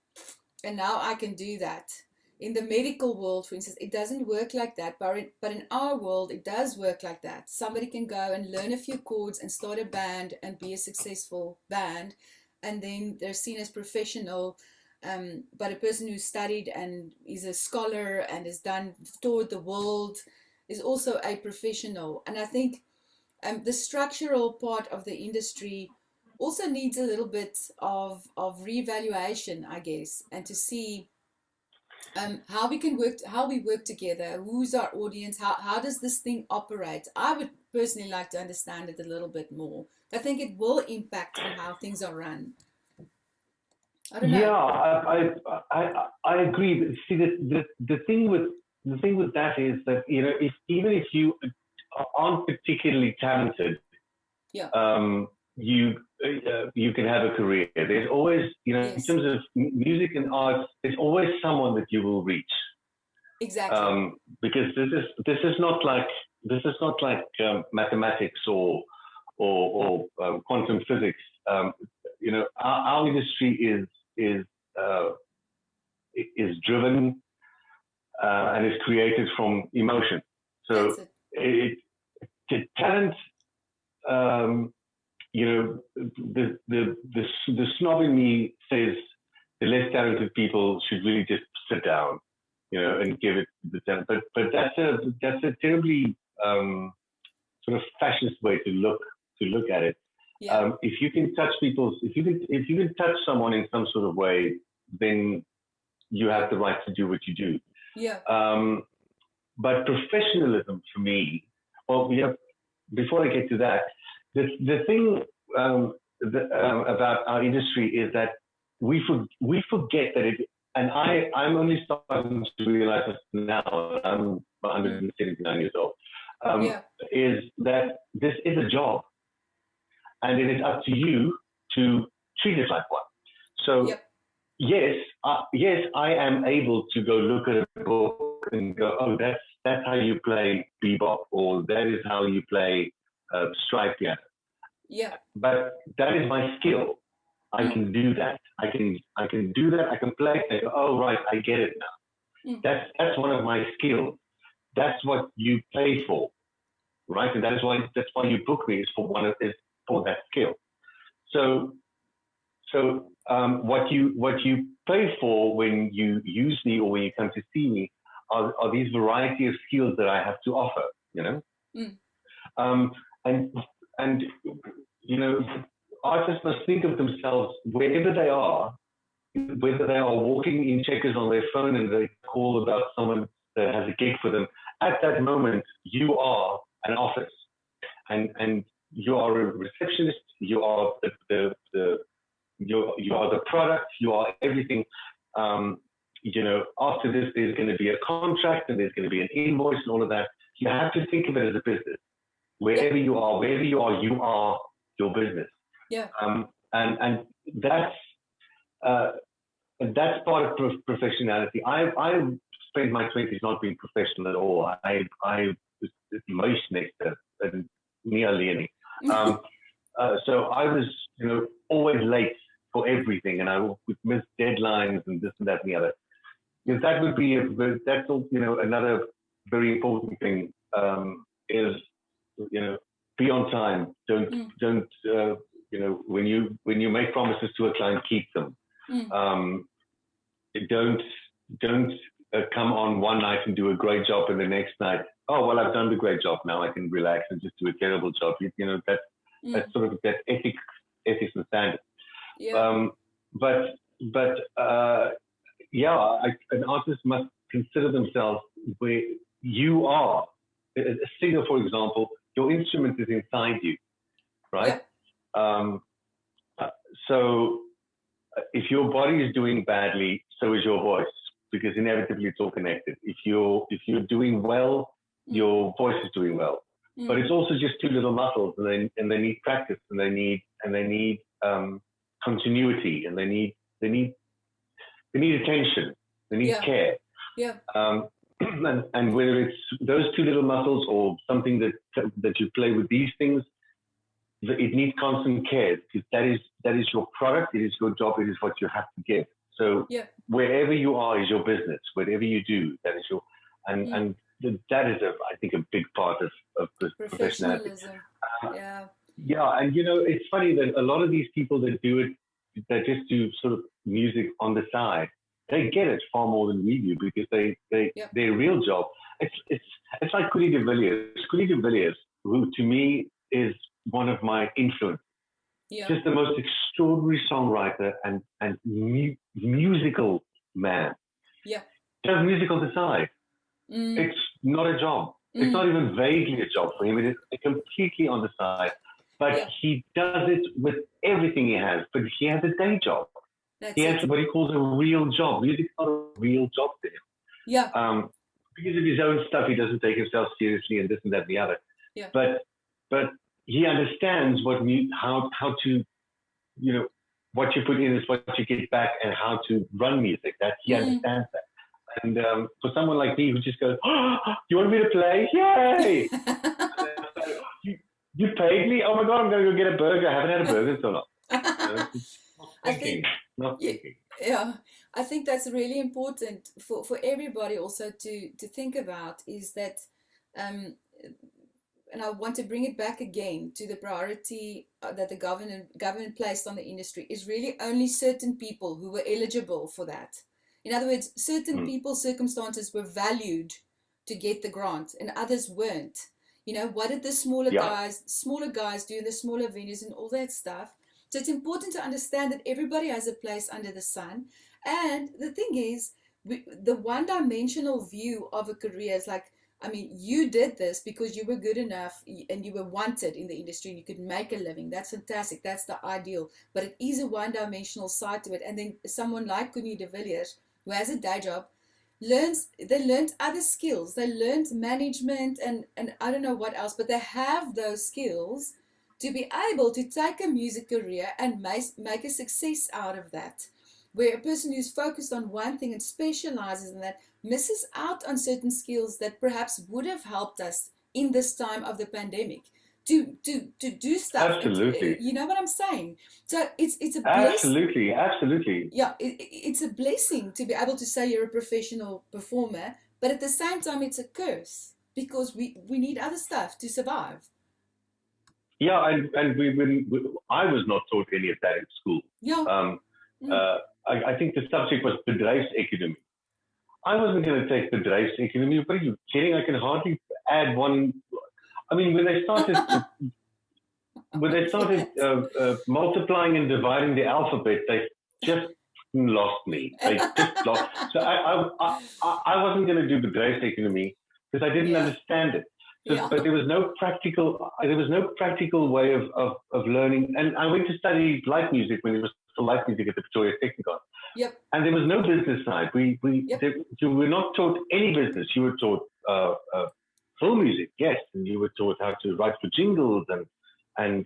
and now I can do that. In the medical world, for instance, it doesn't work like that, but in our world, it does work like that. Somebody can go and learn a few chords and start a band and be a successful band, and then they're seen as professional. But a person who studied and is a scholar and has done toured the world is also a professional. And I think the structural part of the industry also needs a little bit of reevaluation, I guess, and to see how we can work, how we work together, who's our audience, how does this thing operate. I would personally like to understand it a little bit more. I think it will impact on how things are run. I don't know. Yeah, I agree. But see, the thing with that is that, you know, even if you aren't particularly talented, Yeah. You can have a career. There's always, you know, Yes. in terms of music and arts, there's always someone that you will reach. Exactly. Because this is not like mathematics or quantum physics. You know, our industry is driven and is created from emotion. So talent, you know, the snob in me says the less talented people should really just sit down, you know, and give it the talent. But that's a terribly sort of fascist way to look at it. Yeah. If you can touch if you can touch someone in some sort of way, then you have the right to do what you do. Yeah. But professionalism for me, well, yeah, before I get to that, the thing about our industry is that we forget that it, and I'm only starting to realize this now. I'm 179 years old. Is that this is a job, and it is up to you to treat it like one. So yes, I am able to go look at a book and go, oh, that's how you play bebop, or that is how you play stride piano. Yeah. But that is my skill. I can do that. I can do that. I can play. I go, oh right, I get it now. That's one of my skills. That's what you pay for, right? And that's why you book me is for that skill. So what you pay for when you use me or when you come to see me are these variety of skills that I have to offer, you know. And you know, artists must think of themselves wherever they are, whether they are walking in Checkers on their phone and they call about someone that has a gig for them. At that moment, you are an office, and you are a receptionist. You are you are the product. You are everything. You know, after this, there's going to be a contract and there's going to be an invoice and all of that. You have to think of it as a business. Wherever you are, you are your business. Yeah. And that's part of professionality. I spent my 20s not being professional at all. I was emotionist and nearly. So I was, you know, always late for everything, and I would miss deadlines and this and that and the other. Because that would be that's you know, another very important thing is, you know, be on time. Don't you know, when you make promises to a client, keep them. Don't come on one night and do a great job, and the next night, oh well, I've done the great job, now I can relax and just do a terrible job. You know, that's sort of that ethics and standards. Yeah. But yeah, an artist must consider themselves where you are. A singer, for example, your instrument is inside you, right? Yeah. So if your body is doing badly, so is your voice, because inevitably it's all connected. If you're doing well, your voice is doing well. But it's also just two little muscles, and they need practice, and they need continuity, and they need attention, they need Yeah. care. Yeah. And whether it's those two little muscles or something that you play with these things, it needs constant care because that is your product, it is your job, it is what you have to give. So Yeah. wherever you are is your business. Whatever you do, that is your and that is I think a big part of professionality. Professionalism. Yeah. Yeah, and it's funny that a lot of these people that do it, that just do sort of music on the side, they get it far more than we do because Yep. their real job. It's like Coolie de Villiers. Coolie de Villiers, who to me is one of my influences. Yeah. Just the most extraordinary songwriter and musical man. Yeah. Does music on the side. Mm. It's not a job. It's not even vaguely a job for him. It is completely on the side. But he does it with everything he has. But he has a day job. He has what he calls a real job. Music's not a real job to him. Yeah. Because of his own stuff, he doesn't take himself seriously and this and that and the other. Yeah. But he understands how to, what you put in is what you get back and how to run music. That he understands that. And for someone like me who just goes, "Oh, you want me to play? Yay!" you paid me? Oh my God, I'm going to go get a burger. I haven't had a burger in so long. Not thinking. Yeah, I think that's really important for everybody also to think about is that, and I want to bring it back again to the priority that the government placed on the industry is really only certain people who were eligible for that. In other words, certain people's circumstances were valued to get the grant and others weren't. What did the smaller guys do in the smaller venues and all that stuff? So it's important to understand that everybody has a place under the sun. And the thing is, the one-dimensional view of a career is like, you did this because you were good enough and you were wanted in the industry and you could make a living. That's fantastic. That's the ideal. But it is a one-dimensional side to it. And then someone like Coolie de Villiers, who has a day job, learned other skills. They learned management and I don't know what else, but they have those skills to be able to take a music career and make a success out of that. Where a person who's focused on one thing and specializes in that misses out on certain skills that perhaps would have helped us in this time of the pandemic to do stuff. Absolutely. You know what I'm saying? So it's a blessing. Absolutely. Yeah, it's a blessing to be able to say you're a professional performer, but at the same time it's a curse because we need other stuff to survive. Yeah, and I was not taught any of that in school. Yeah. I think the subject was bedrijfseconomie. I wasn't going to take bedrijfseconomie. What are you kidding? I can hardly add one. When they started multiplying and dividing the alphabet, they just lost me. They just lost. So I wasn't going to do bedrijfseconomie because I didn't understand it. So, but there was no practical way of learning. And I went to study light music when it was still light music at the Pretoria Technikon. Yep. And there was no business side. You were not taught any business. You were taught film music, yes, and you were taught how to write for jingles and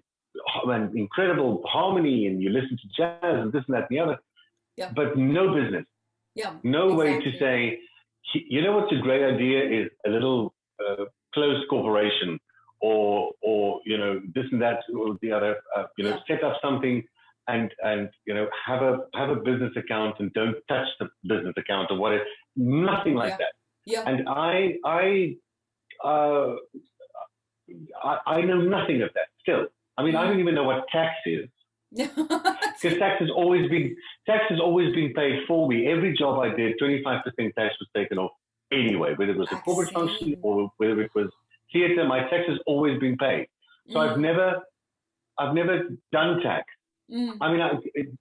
incredible harmony, and you listened to jazz and this and that and the other. Yep. But no business. Yeah. No way to say, what's a great idea is a little closed corporation or this and that or the other, set up something and have a business account and don't touch the business account or whatever. Nothing like that. Yeah. And I know nothing of that still. I don't even know what tax is. Because tax has always been paid for me. Every job I did, 25% tax was taken off anyway, whether it was a corporate function or whether it was theatre. My tax has always been paid. So I've never done tax.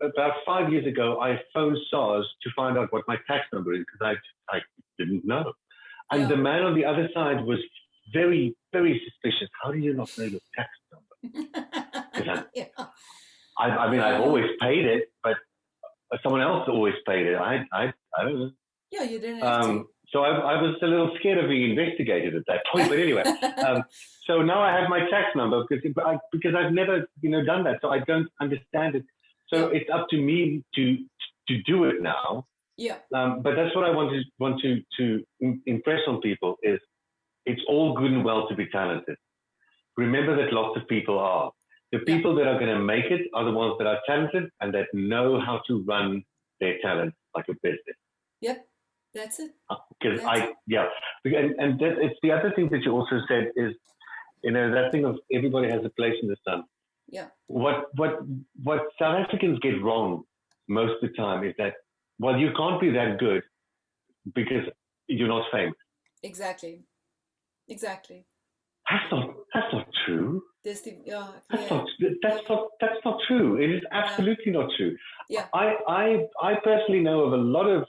About 5 years ago, I phoned SARS to find out what my tax number is because I didn't know. And the man on the other side was very, very suspicious. How do you not know your tax number? I've always paid it, but someone else always paid it. I don't know. Yeah, you didn't have to. So I was a little scared of being investigated at that point. But anyway, so now I have my tax number because I've never done that, so I don't understand it. So it's up to me to do it now. Yeah. But that's what I want to impress on people is it's all good and well to be talented. Remember that lots of people are. The Yeah. people that are going to make it are the ones that are talented and that know how to run their talent like a business. Yep. That's it. Because That's it. and that, it's the other thing that you also said is, that thing of everybody has a place in the sun. Yeah. What South Africans get wrong most of the time is that, well, you can't be that good because you're not famous. Exactly. Exactly. That's not true. There's the, yeah, That's yeah, not yeah, that's not true. It is no, absolutely not true. yeah, I personally know of a lot of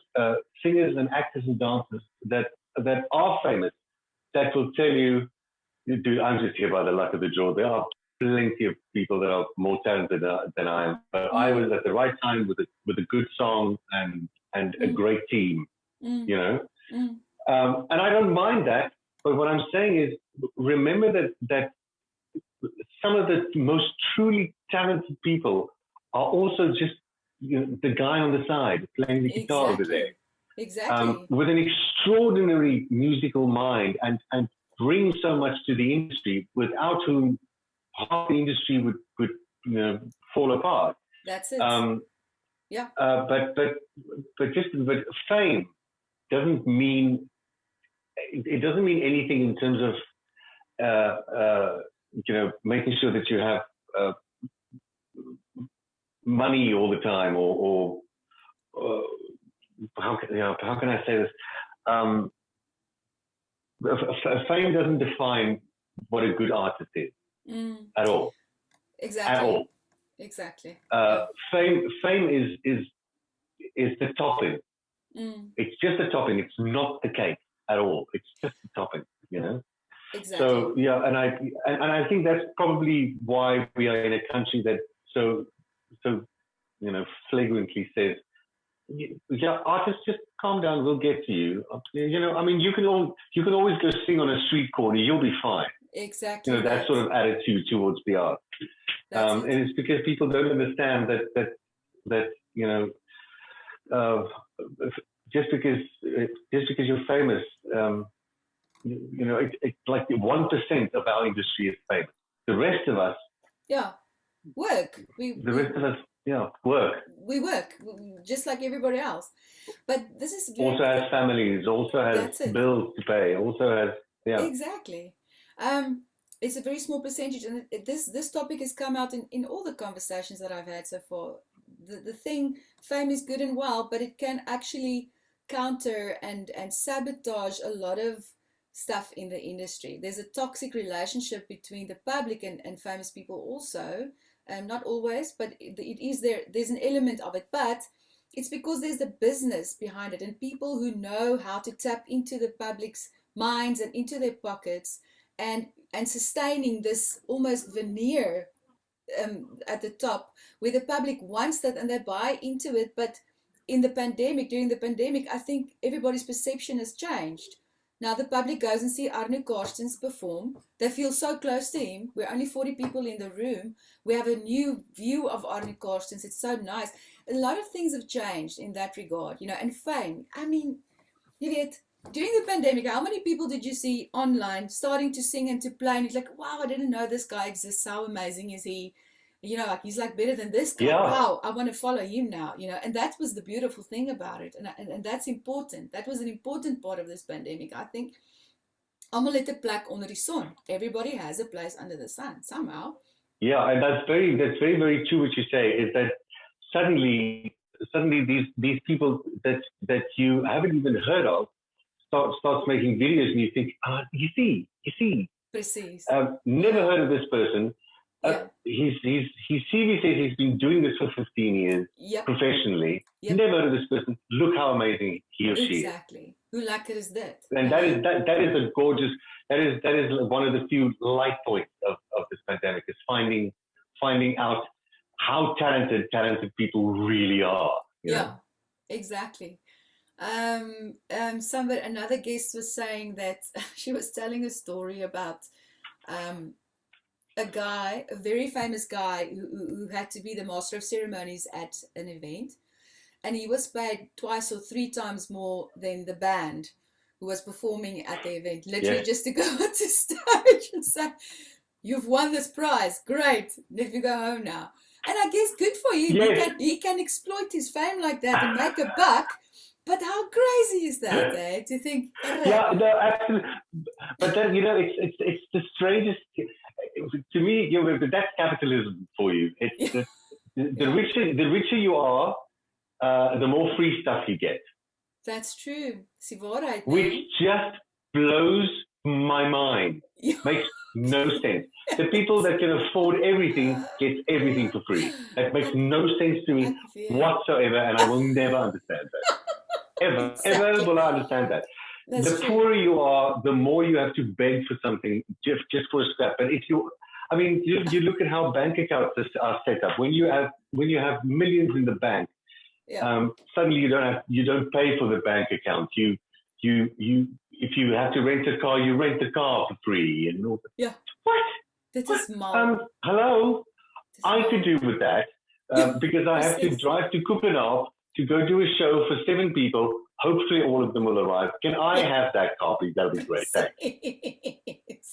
singers and actors and dancers that are famous that will tell you, dude, I'm just here by the luck of the draw. There are plenty of people that are more talented than I am, but I mm, was at the right time with a good song and a mm, great team, mm, you know. mm, And I don't mind that, but what I'm saying is, remember that some of the most truly talented people are also just, the guy on the side playing the guitar over there, exactly, exactly, with an extraordinary musical mind and bring so much to the industry, without whom half the industry would fall apart. that's it, Um, yeah, but fame doesn't mean it doesn't mean anything in terms of making sure that you have uh, money all the time, or uh, how can I say this? Um, Fame doesn't define what a good artist is mm, at all, at exactly, all. exactly, Uh, yeah, fame is the topping. mm, It's just the topping. It's not the cake at all. It's just the topping. You know. exactly, So yeah, and I think that's probably why we are in a country that so flagrantly says, yeah, artists, just calm down, we'll get to you. I mean, you can always go sing on a street corner, you'll be fine. exactly That that, sort of attitude towards the art. that's it, And it's because people don't understand that uh, just because you're famous, it's like 1% of our industry is famous. The rest of us, yeah, work, the rest of us, work. we work just like everybody else, but this is very Also has families, also has that's it. bills to pay, also has, yeah. Exactly. Um, it's a very small percentage, and this topic has come out in all the conversations that I've had so far. The thing, fame is good and well, but it can actually counter and sabotage a lot of stuff in the industry. There's a toxic relationship between the public and famous people also, not always, but it is there. There's an element of it, but it's because there's a business behind it and people who know how to tap into the public's minds and into their pockets and sustaining this almost veneer at the top where the public wants that and they buy into it. But during the pandemic, I think everybody's perception has changed. Now the public goes and see Arno Karstens perform. They feel so close to him. We're only 40 people in the room. We have a new view of Arno Karstens. It's so nice. A lot of things have changed in that regard, and fame. I mean, you get during the pandemic, how many people did you see online starting to sing and to play? And it's like, wow, I didn't know this guy exists. How amazing is he? Like he's like better than this guy. Yeah, Wow, I want to follow him now. And that was the beautiful thing about it. And that's important. That was an important part of this pandemic. I think almal het 'n plek onder die son. Everybody has a place under the sun somehow. yeah, and that's very very true. What you say is that suddenly these people that you haven't even heard of starts making videos, and you think, you see, Precies. never Yeah. heard of this person. Yeah. His CV says he's been doing this for 15 years Yep. professionally. Yep. Never heard of this person. Look how amazing he or she is. Exactly. Hoe lekker is dit? And that is a gorgeous, that is one of the few light points of this pandemic, is finding out how talented people really are. Yeah, exactly. Another guest was saying that she was telling a story about um, a very famous guy who had to be the master of ceremonies at an event. and he was paid 2 or 3 times more than the band who was performing at the event, literally Yes. just to go onto stage and say, "You've won this prize, great, let me go home now." And I guess good for him. Yes. He can exploit his fame like that and make a buck. But how crazy is that, eh? To think, Yeah, no, absolutely. But then, it's the strangest. To me, that's capitalism for you. It's yeah, the yeah, richer you are, the more free stuff you get, that's true. Dis waarheid, which nee? just blows my mind. Ja. Makes no sense. The people that can afford everything get everything for free. That makes no sense to me Ek weet. whatsoever, and I will never understand that. Ever Exactly. will I understand that. That's The true. poorer you are, the more you have to beg for something just for a scrap. But if you look at how bank accounts are set up. When you have millions in the bank, Yeah. suddenly you don't pay for the bank account. You if you have to rent a car, you rent the car for free. And all. Ja. What? Dit What? is mal. Hello, Dis I could mal. do with that Ja, because I have to presies. drive to Copenhagen to go do a show for 7 people. Hopefully, all of them will arrive. Can I Ja, have that copy? That would be great. Thanks. presies.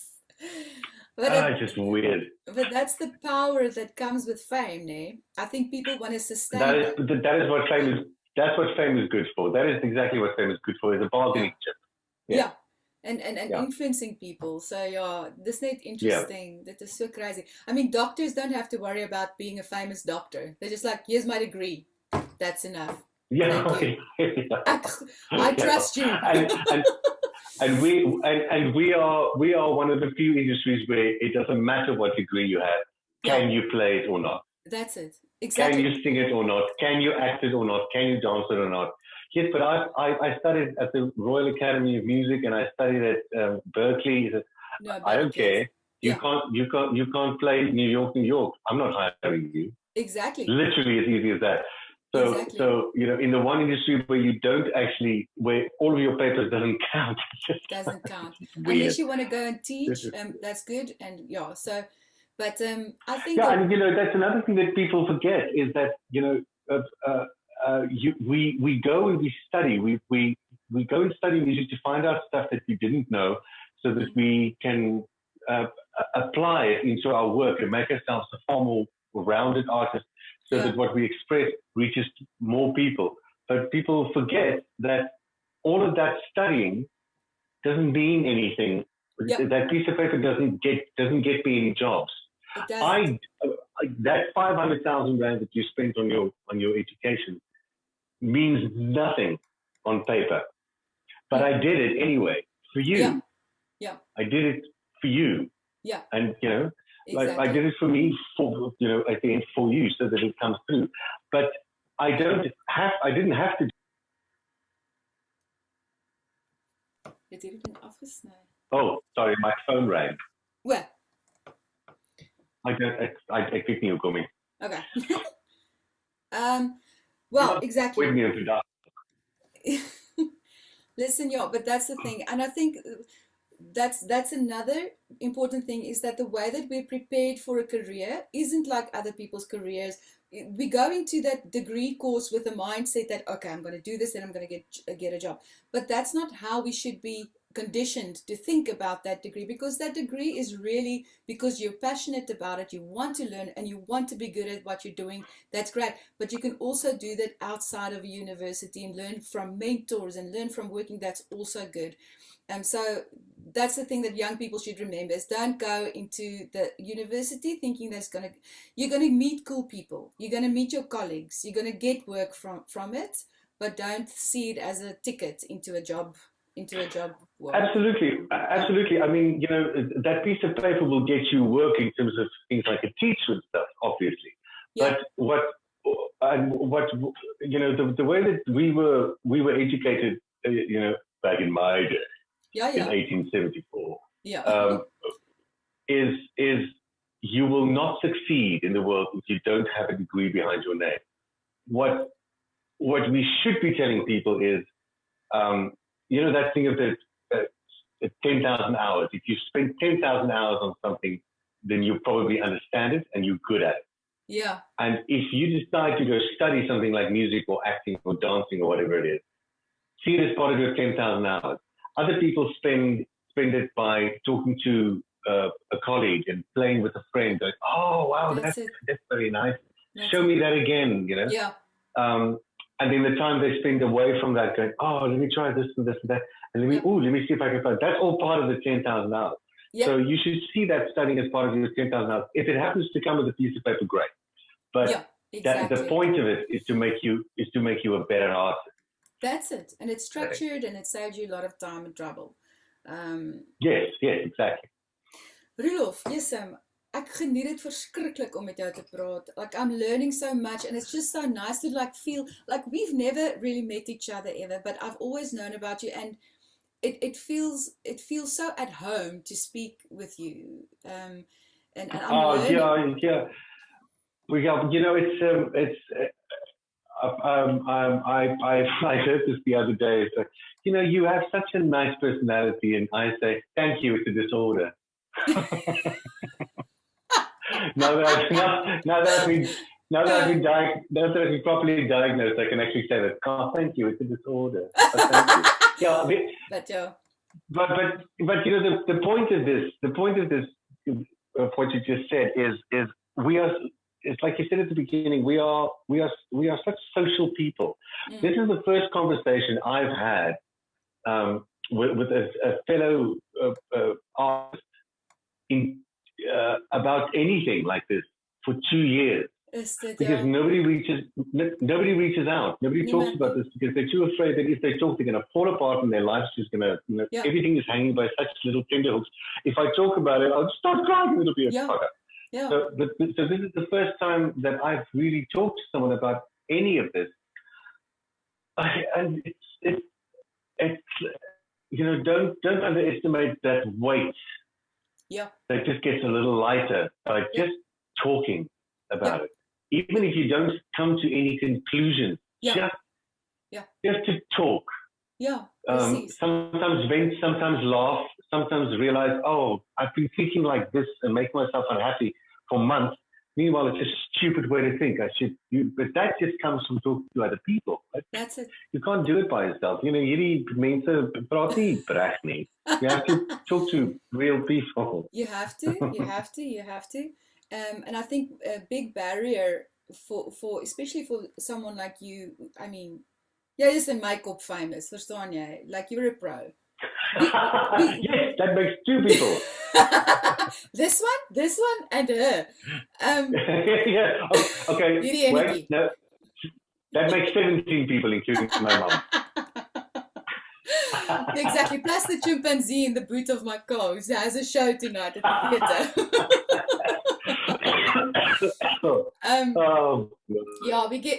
But it, It's just weird. but that's the power that comes with fame, né? I think people want to That sustain is that. that is what fame is. That's what fame is good for. That is exactly what fame is good for. Is a Yeah. bargaining chip. Yeah, Yeah. And yeah, influencing people. So yeah, this net yeah, interesting. That is so crazy. I mean, doctors don't have to worry about being a famous doctor. They're just like, here's my degree. That's enough. Thank yeah. you. Yeah. I Yeah. trust you. And we are one of the few industries where it doesn't matter what degree you have. Yeah, Can you play it or not? that's it. Can Exactly. you sing it or not? Can you act it or not? Can you dance it or not? Yes, but I studied at the Royal Academy of Music and I studied at Berkeley. No, I but don't care. You yeah, can't play New York, New York. I'm not hiring you. exactly. Literally as easy as that. Exactly. So in the one industry where you don't actually, where all of your papers doesn't count, Doesn't count. it's Unless weird. you want to go and It's teach, just, that's good. And yeah, so, but I think yeah, that, and that's another thing that people forget is that we go and we study. We go and study music to find out stuff that we didn't know, so that we can uh, apply it into our work and make ourselves a far more rounded artist, so yeah, that what we express reaches more people. But people forget that all of that studying doesn't mean anything. yeah, That piece of paper doesn't get me any jobs. it doesn't. I that 500,000 rand that you spent on your education means nothing on paper, but Hmm. I did it anyway for Yeah, you. yeah, I did it for you, yeah, and like I exactly. did it for me for at the end for you, so that it comes through. But I didn't have to. Het hierdie ding afgesny. Oh, sorry, my phone rang. O, I don't. I picked you coming. okay. Well, Wait exactly. me to die. Listen, yeah, but that's the thing. And I think that's another important thing is that the way that we're prepared for a career isn't like other people's careers. We go into that degree course with a mindset that, okay, I'm going to do this and I'm going to get a job. But that's not how we should be conditioned to think about that degree, because that degree is really because you're passionate about it, you want to learn and you want to be good at what you're doing. That's great. But you can also do that outside of a university and learn from mentors and learn from working. That's also good. So that's the thing that young people should remember is don't go into the university thinking you're gonna meet cool people, you're gonna meet your colleagues, you're gonna get work from it, but don't see it as a ticket into a job world. Absolutely, Yeah, absolutely. I mean, that piece of paper will get you work in terms of things like a teacher and stuff, obviously. yeah, But the way that we were educated, back in my day yeah, in yeah, 1874, yeah, um, is you will not succeed in the world if you don't have a degree behind your name. What what we should be telling people is, that thing of the 10,000 hours. If you spend 10,000 hours on something, then you probably understand it and you're good at it. Yeah. And if you decide to go study something like music or acting or dancing or whatever it is, see it as part of your 10,000 hours. Other people spend it by talking to a colleague and playing with a friend. Like, oh wow, That's it. that's very nice. That's Show it. me that again, you know. Yeah. And then the time they spend away from that, going, oh, let me try this and this and that, and let me see if I can find. That's all part of the 10,000 hours. Yep. So you should see that studying as part of your 10,000 hours. If it happens to come with a piece of paper, great. But exactly. the point of it is to make you a better artist. That's it. And it's structured and it saves you a lot of time and trouble. Yes, exactly. Roelof, yes, ek geniet dit verskriklik om met jou te praat. Like I'm learning so much and it's just so nice to like feel like we've never really met each other ever, but I've always known about you and it feels so at home to speak with you. And I'm learning. Yeah. We got, you know, I heard this the other day. It's like, you know, you have such a nice personality, and I say, thank you, it's a disorder. now that I've been properly diagnosed, I can actually say that. Oh, thank you, it's a disorder. Thank you. Yeah, but you know, the point of this, what you just said is we are. It's like you said at the beginning. We are such social people. This is the first conversation I've had with a fellow artist about anything like this for 2 years. Because nobody reaches out. Nobody talks about this because they're too afraid that if they talk, they're going to fall apart and their life's just going to, you know, everything is hanging by such little tenterhooks. If I talk about it, I'll start crying. It'll be a fucker. Yeah. So this is the first time that I've really talked to someone about any of this. And it's you know, don't underestimate that weight. Yeah. That just gets a little lighter by just talking about it. Even if you don't come to any conclusion, just to talk. Yeah. Sometimes vent, sometimes laugh, sometimes realize, oh, I've been thinking like this and make myself unhappy for months. Meanwhile, it's a stupid way to think. But that just comes from talking to other people. Right? That's it. You can't do it by yourself. You know, hierdie mense praat nie reg nie. You have to talk to real people. You have to. And I think a big barrier for especially for someone like you, I mean, jy is in my kop famous, verstaan jy? Like you're a pro. Yes, that makes 2 people. This one, and her. Yeah. Okay. Wait, no. That makes 17 people, including my mom. Exactly. Plus the chimpanzee in the boot of my car who has a show tonight at the theater.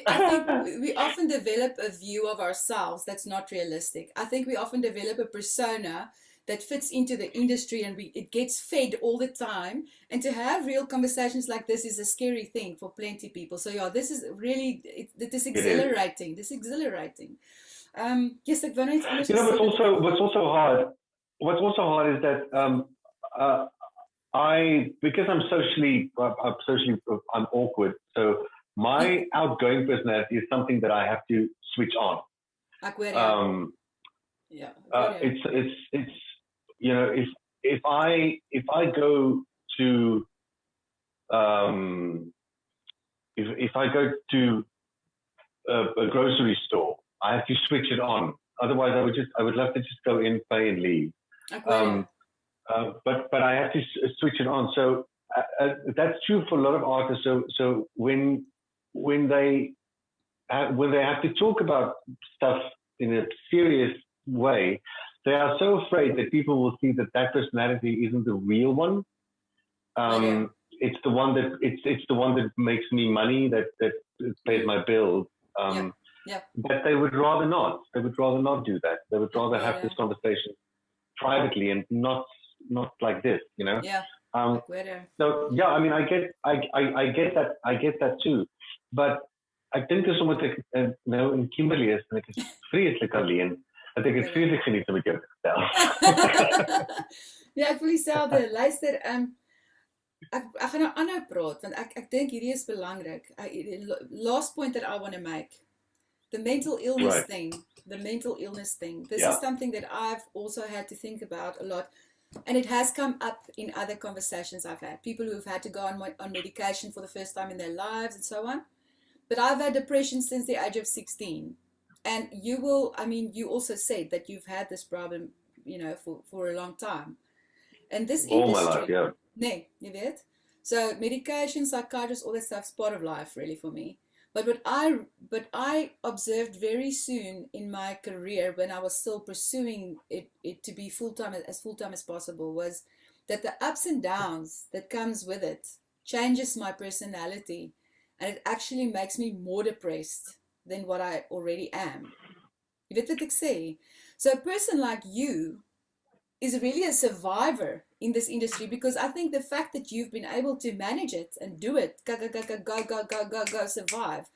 I think we often develop a view of ourselves that's not realistic. I think we often develop a persona that fits into the industry and it gets fed all the time. And to have real conversations like this is a scary thing for plenty of people. So this is really, it is exhilarating. This is exhilarating. Yes, ek wou net anders. You know, what's also hard is that because I'm awkward. So my outgoing personality is something that I have to switch on. It's you know, if I go to if I go to a grocery store, I have to switch it on. Otherwise, I would love to just go in, pay, and leave. But I have to switch it on. So that's true for a lot of artists. So when they have to talk about stuff in a serious way, they are so afraid that people will see that personality isn't the real one. It's the one that makes me money, that pays my bills. But they would rather not. They would rather not do that. They would rather have this conversation privately and not like this, you know. So yeah, I mean, I get that too. But ek dink dis omdat ek nou in Kimberley is en ek is vreeslik alleen. Dat ek het vreeslik geniet om met jou te gesels. Ja, ek voel dieselfde. Luister, ek gaan nou aanhou praat want ek dink hierdie is belangrik. Last point that I want to make. The mental illness Right. thing. The mental illness thing. This Yeah. is something that I've also had to think about a lot. And it has come up in other conversations I've had. People who've had to go on medication for the first time in their lives and so on. But I've had depression since the age of 16. And you also said that you've had this problem, for a long time. And this All my life, industry, yeah. nee, you weet? So medication, psychiatrists, all that stuff's part of life, really, for me. But what I observed very soon in my career, when I was still pursuing it to be full-time as possible, was that the ups and downs that comes with it changes my personality, and it actually makes me more depressed than what I already am. You weet wat ek sê? So a person like you is really a survivor in this industry, because I think the fact that you've been able to manage it and do it, go, survive,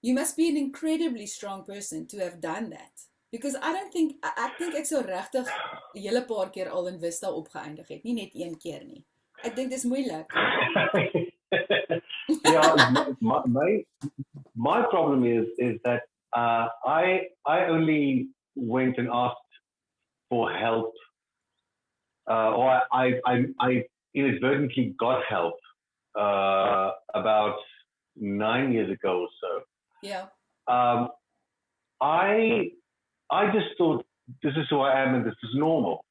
you must be an incredibly strong person to have done that. Because ek dink ek sou regtig 'n hele paar keer al in Vista opgeëindig het, nie net een keer nie. Ek dink dis moeilik. Yeah, my problem is that I only went and asked for help, or I inadvertently got help about 9 years ago or so. Yeah. I just thought this is who I am and this is normal.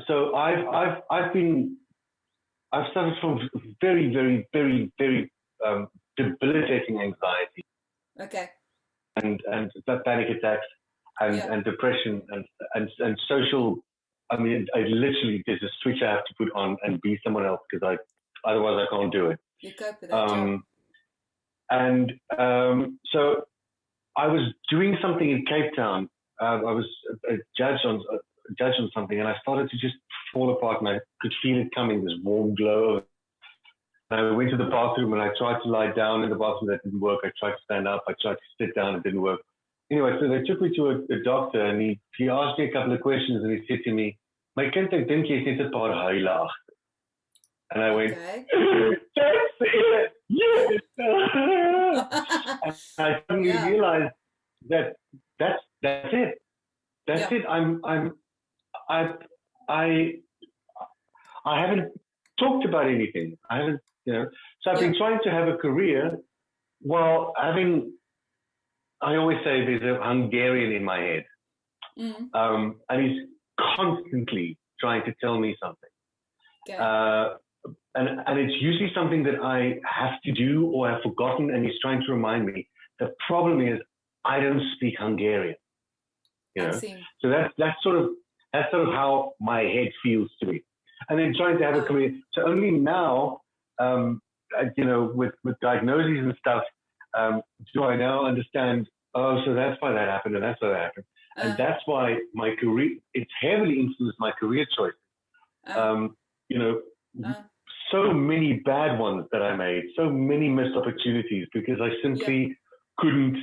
So I've suffered from very, very, very, very debilitating anxiety. Okay. And panic attacks and depression and social. I mean, there's a switch I have to put on and be someone else, because otherwise I can't do it. You cope with that. So I was doing something in Cape Town. I was a judge on something, and I started to just fall apart, and I could feel it coming, this warm glow. And I went to the bathroom, and I tried to lie down in the bathroom. That didn't work. I tried to stand up. I tried to sit down. It didn't work. Anyway, so they took me to a doctor, and he asked me a couple of questions, and he said to me, "My kind, ek dink jy's net 'n paar huile agter." And I went, Okay. "That's it, yes." And I suddenly realized that's it. That's it. I haven't talked about anything. I haven't, So I've been trying to have a career while having. I always say there's a Hungarian in my head, and he's constantly trying to tell me something. Okay. And it's usually something that I have to do or have forgotten, and he's trying to remind me. The problem is I don't speak Hungarian. So that's sort of how my head feels to me. And then trying to have a career. So only now, with diagnoses and stuff, do I now understand? Oh, so that's why that happened, and that's why that happened, and that's why my career. It's heavily influenced my career choices. So many bad ones that I made, so many missed opportunities because I simply couldn't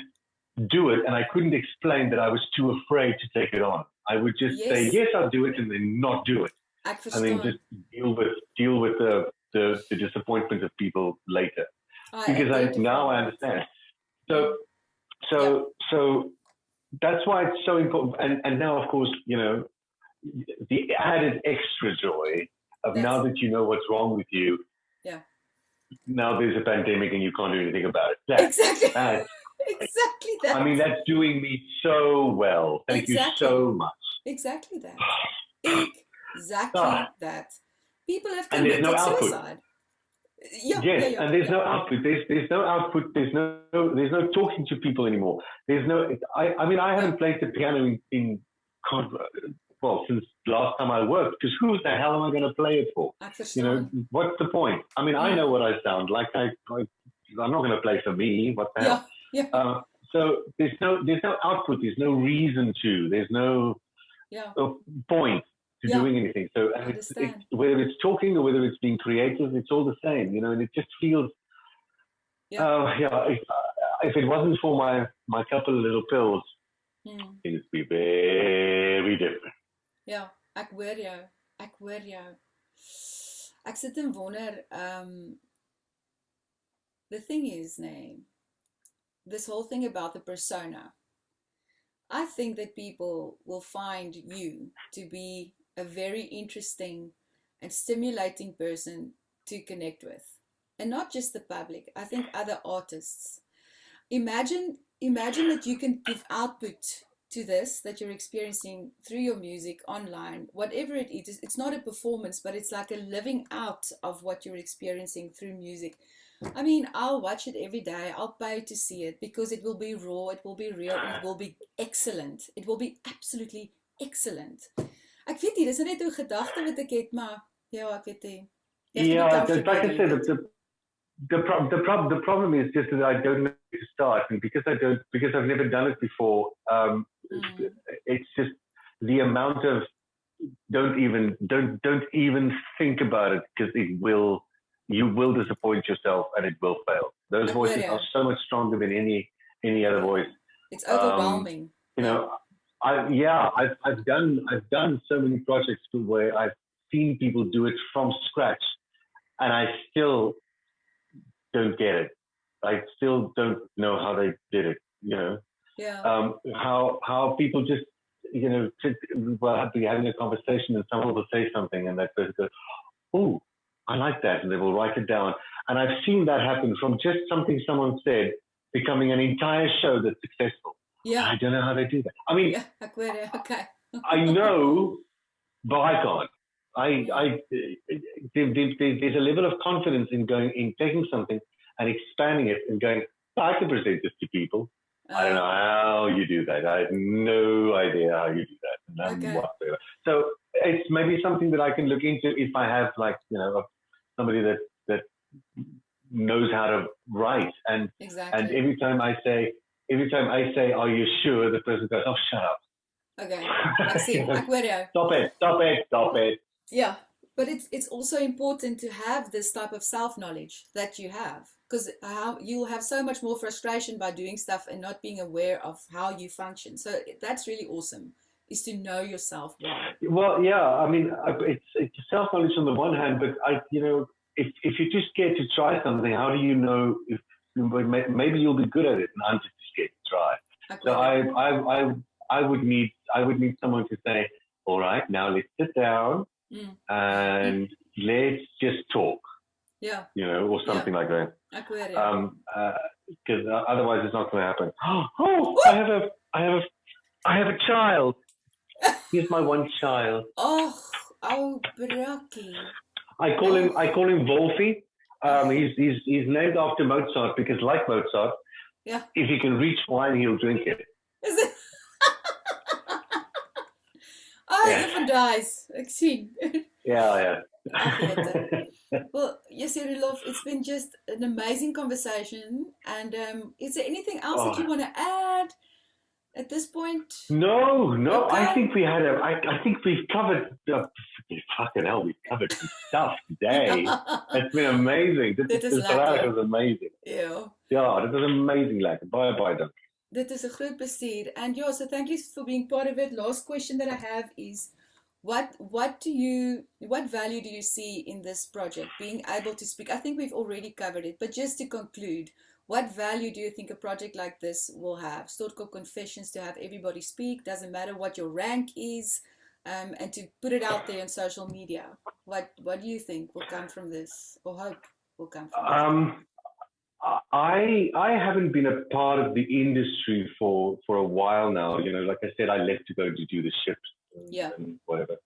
do it, and I couldn't explain that I was too afraid to take it on. I would just say, yes, I'll do it, and then not do it. And then just deal with the disappointment of people later. Because now I understand. So that's why it's so important. And now, of course, the added extra joy of now that you know what's wrong with you. Yeah. Now there's a pandemic and you can't do anything about it. Exactly that. I mean, that's doing me so well. Thank you so much. Exactly that. Exactly that. People have committed suicide. And there's no output. There's no output. There's no talking to people anymore. There's no. I haven't played the piano since last time I worked. Because who the hell am I going to play it for? What's the point? I mean, I know what I sound like. I'm not going to play for me. What the hell? Yeah. So there's no output. There's no reason to. There's no point to doing anything. So it's, whether it's talking or whether it's being creative, it's all the same, and it just feels. If it wasn't for my couple of little pills, things would be very different. Yeah, Ek hoor jou. Ek hoor jou. Ek sit en wonder, the thing is, this whole thing about the persona, I think that people will find you to be a very interesting and stimulating person to connect with. And not just the public, I think other artists. Imagine that you can give output to this that you're experiencing through your music online, whatever it is. It's not a performance, but it's like a living out of what you're experiencing through music. I mean, I'll watch it every day. I'll pay to see it because it will be raw, it will be real, and it will be excellent. It will be absolutely excellent. Ek weet nie, dis net 'n gedagte wat ek het, maar ja, ek weet nie. Yeah, like I said, the problem is just that I don't know where to start, and because I've never done it before, it's just the amount of don't even think about it, because you will disappoint yourself and it will fail. Those voices are so much stronger than any other voice. It's overwhelming. You know, I've done so many projects where I've seen people do it from scratch, and I still don't get it. I still don't know how they did it. You know, how people just, you know, will be having a conversation and someone will say something and that person goes, "Oh, I like that," and they will write it down. And I've seen that happen from just something someone said becoming an entire show that's successful. Yeah. I don't know how they do that. I mean, okay. I know, but I can't. There's a level of confidence in taking something and expanding it and going, I can present this to people. I don't know how you do that. I have no idea how you do that. None whatsoever. So it's maybe something that I can look into if I have, like, you know, somebody that knows how to write. And and every time I say, "Are you sure?" the person goes, "Oh, shut up." Okay, I see. Stop it. Yeah, but it's also important to have this type of self-knowledge that you have, because you'll have so much more frustration by doing stuff and not being aware of how you function. So that's really awesome, is to know yourself well. Well, yeah, I mean, it's self-knowledge on the one hand, but if you're too scared to try something, how do you know if maybe you'll be good at it? And I'm just too scared to try. So I would need someone to say, "All right, now let's sit down and let's just talk." Yeah. You know, or something like that. Because otherwise it's not going to happen. Oh, I have a child. Here's my one child. Oh, Brockie. I call him Wolfie. He's named after Mozart because, like Mozart, if he can reach wine, he'll drink it. Is it? Even dies. Ek sien. Yeah. Well, yes, Roelof, it's been just an amazing conversation. And is there anything else that you want to add at this point? No. Okay. I think we've covered. Fucking hell, we've covered some stuff today. It's been amazing. Dit was amazing. Yeah, dit was amazing. Like, bye, dan. Dit is 'n groot plesier. And yeah, so thank you for being part of it. Last question that I have is, what value do you see in this project, being able to speak? I think we've already covered it, but just to conclude, what value do you think a project like this will have? STORTKOP Confessions, to have everybody speak, doesn't matter what your rank is, and to put it out there on social media. What do you think will come from this, or hope will come from this? I haven't been a part of the industry for a while now. You know, like I said, I left to go to do the ships and whatever.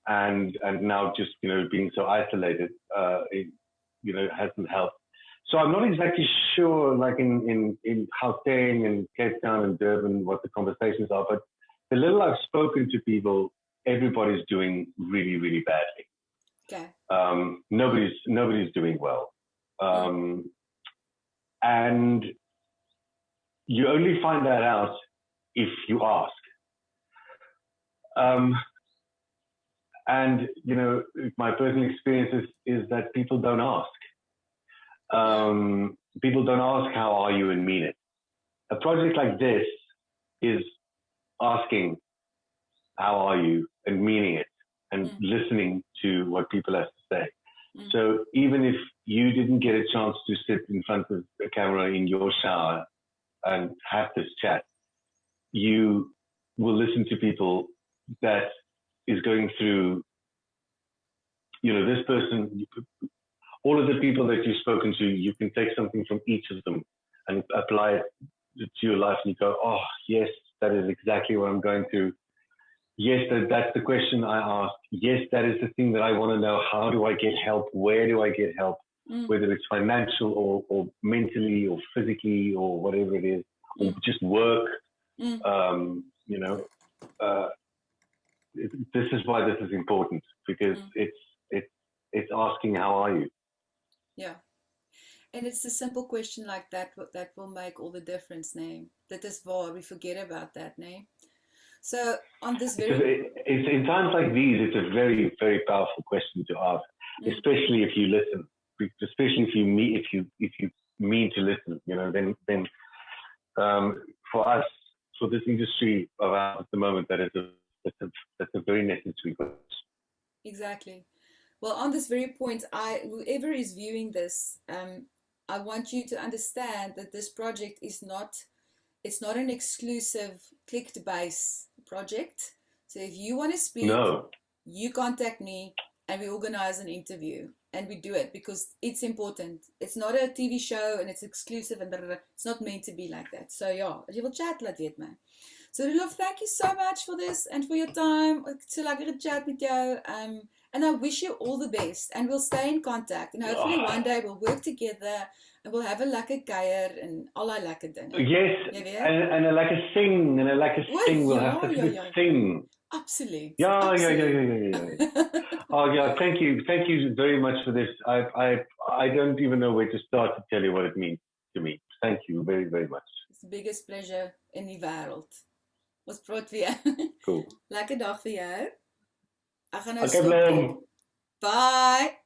And now just, you know, being so isolated, it, you know, hasn't helped. So I'm not exactly sure, like in Gauteng and Cape Town and Durban, what the conversations are. But the little I've spoken to people, everybody's doing really, really badly. Okay. Nobody's doing well. And you only find that out if you ask. And, you know, my personal experience is that people don't ask. People don't ask, "How are you?" and mean it. A project like this is asking, "How are you?" and meaning it and listening to what people have to say. So even if you didn't get a chance to sit in front of a camera in your shower and have this chat, you will listen to people that is going through, this person, all of the people that you've spoken to, you can take something from each of them and apply it to your life, and you go, oh, yes, that is exactly what I'm going through. Yes, that's the question I asked. Yes, that is the thing that I want to know. How do I get help? Where do I get help? Whether it's financial or mentally or physically or whatever it is, or just work. This is why this is important, because it's asking, how are you? Yeah. And it's a simple question like that that will make all the difference, name. That is waar, we forget about that, name. So on this it's in times like these, it's a very, very powerful question to ask, especially if you listen, especially if you mean to listen. Then for us, for this industry of ours at the moment, that's a very necessary question. Exactly. Well, on this very point, whoever is viewing this, I want you to understand that this project is not, it's not an exclusive clicked-based project. So if you want to speak, you contact me and we organize an interview and we do it because it's important. It's not a TV show and it's exclusive and blah, blah, blah. It's not meant to be like that. So yeah, as jy wil chat, laat weet my. So Roelof, thank you so much for this and for your time. It's so lekker to chat met jou. And I wish you all the best and we'll stay in contact and hopefully one day we'll work together and we'll have a lekker kuier and allerlei lekker dinge. Yes, and a lekker sing, we'll have to sing. Absolutely. Yeah. Oh yeah, thank you very much for this. I don't even know where to start to tell you what it means to me. Thank you very, very much. It's the biggest pleasure in die wêreld. Ons praat weer. Cool. Lekker dag vir jou. Ek gaan nou stop. Bye.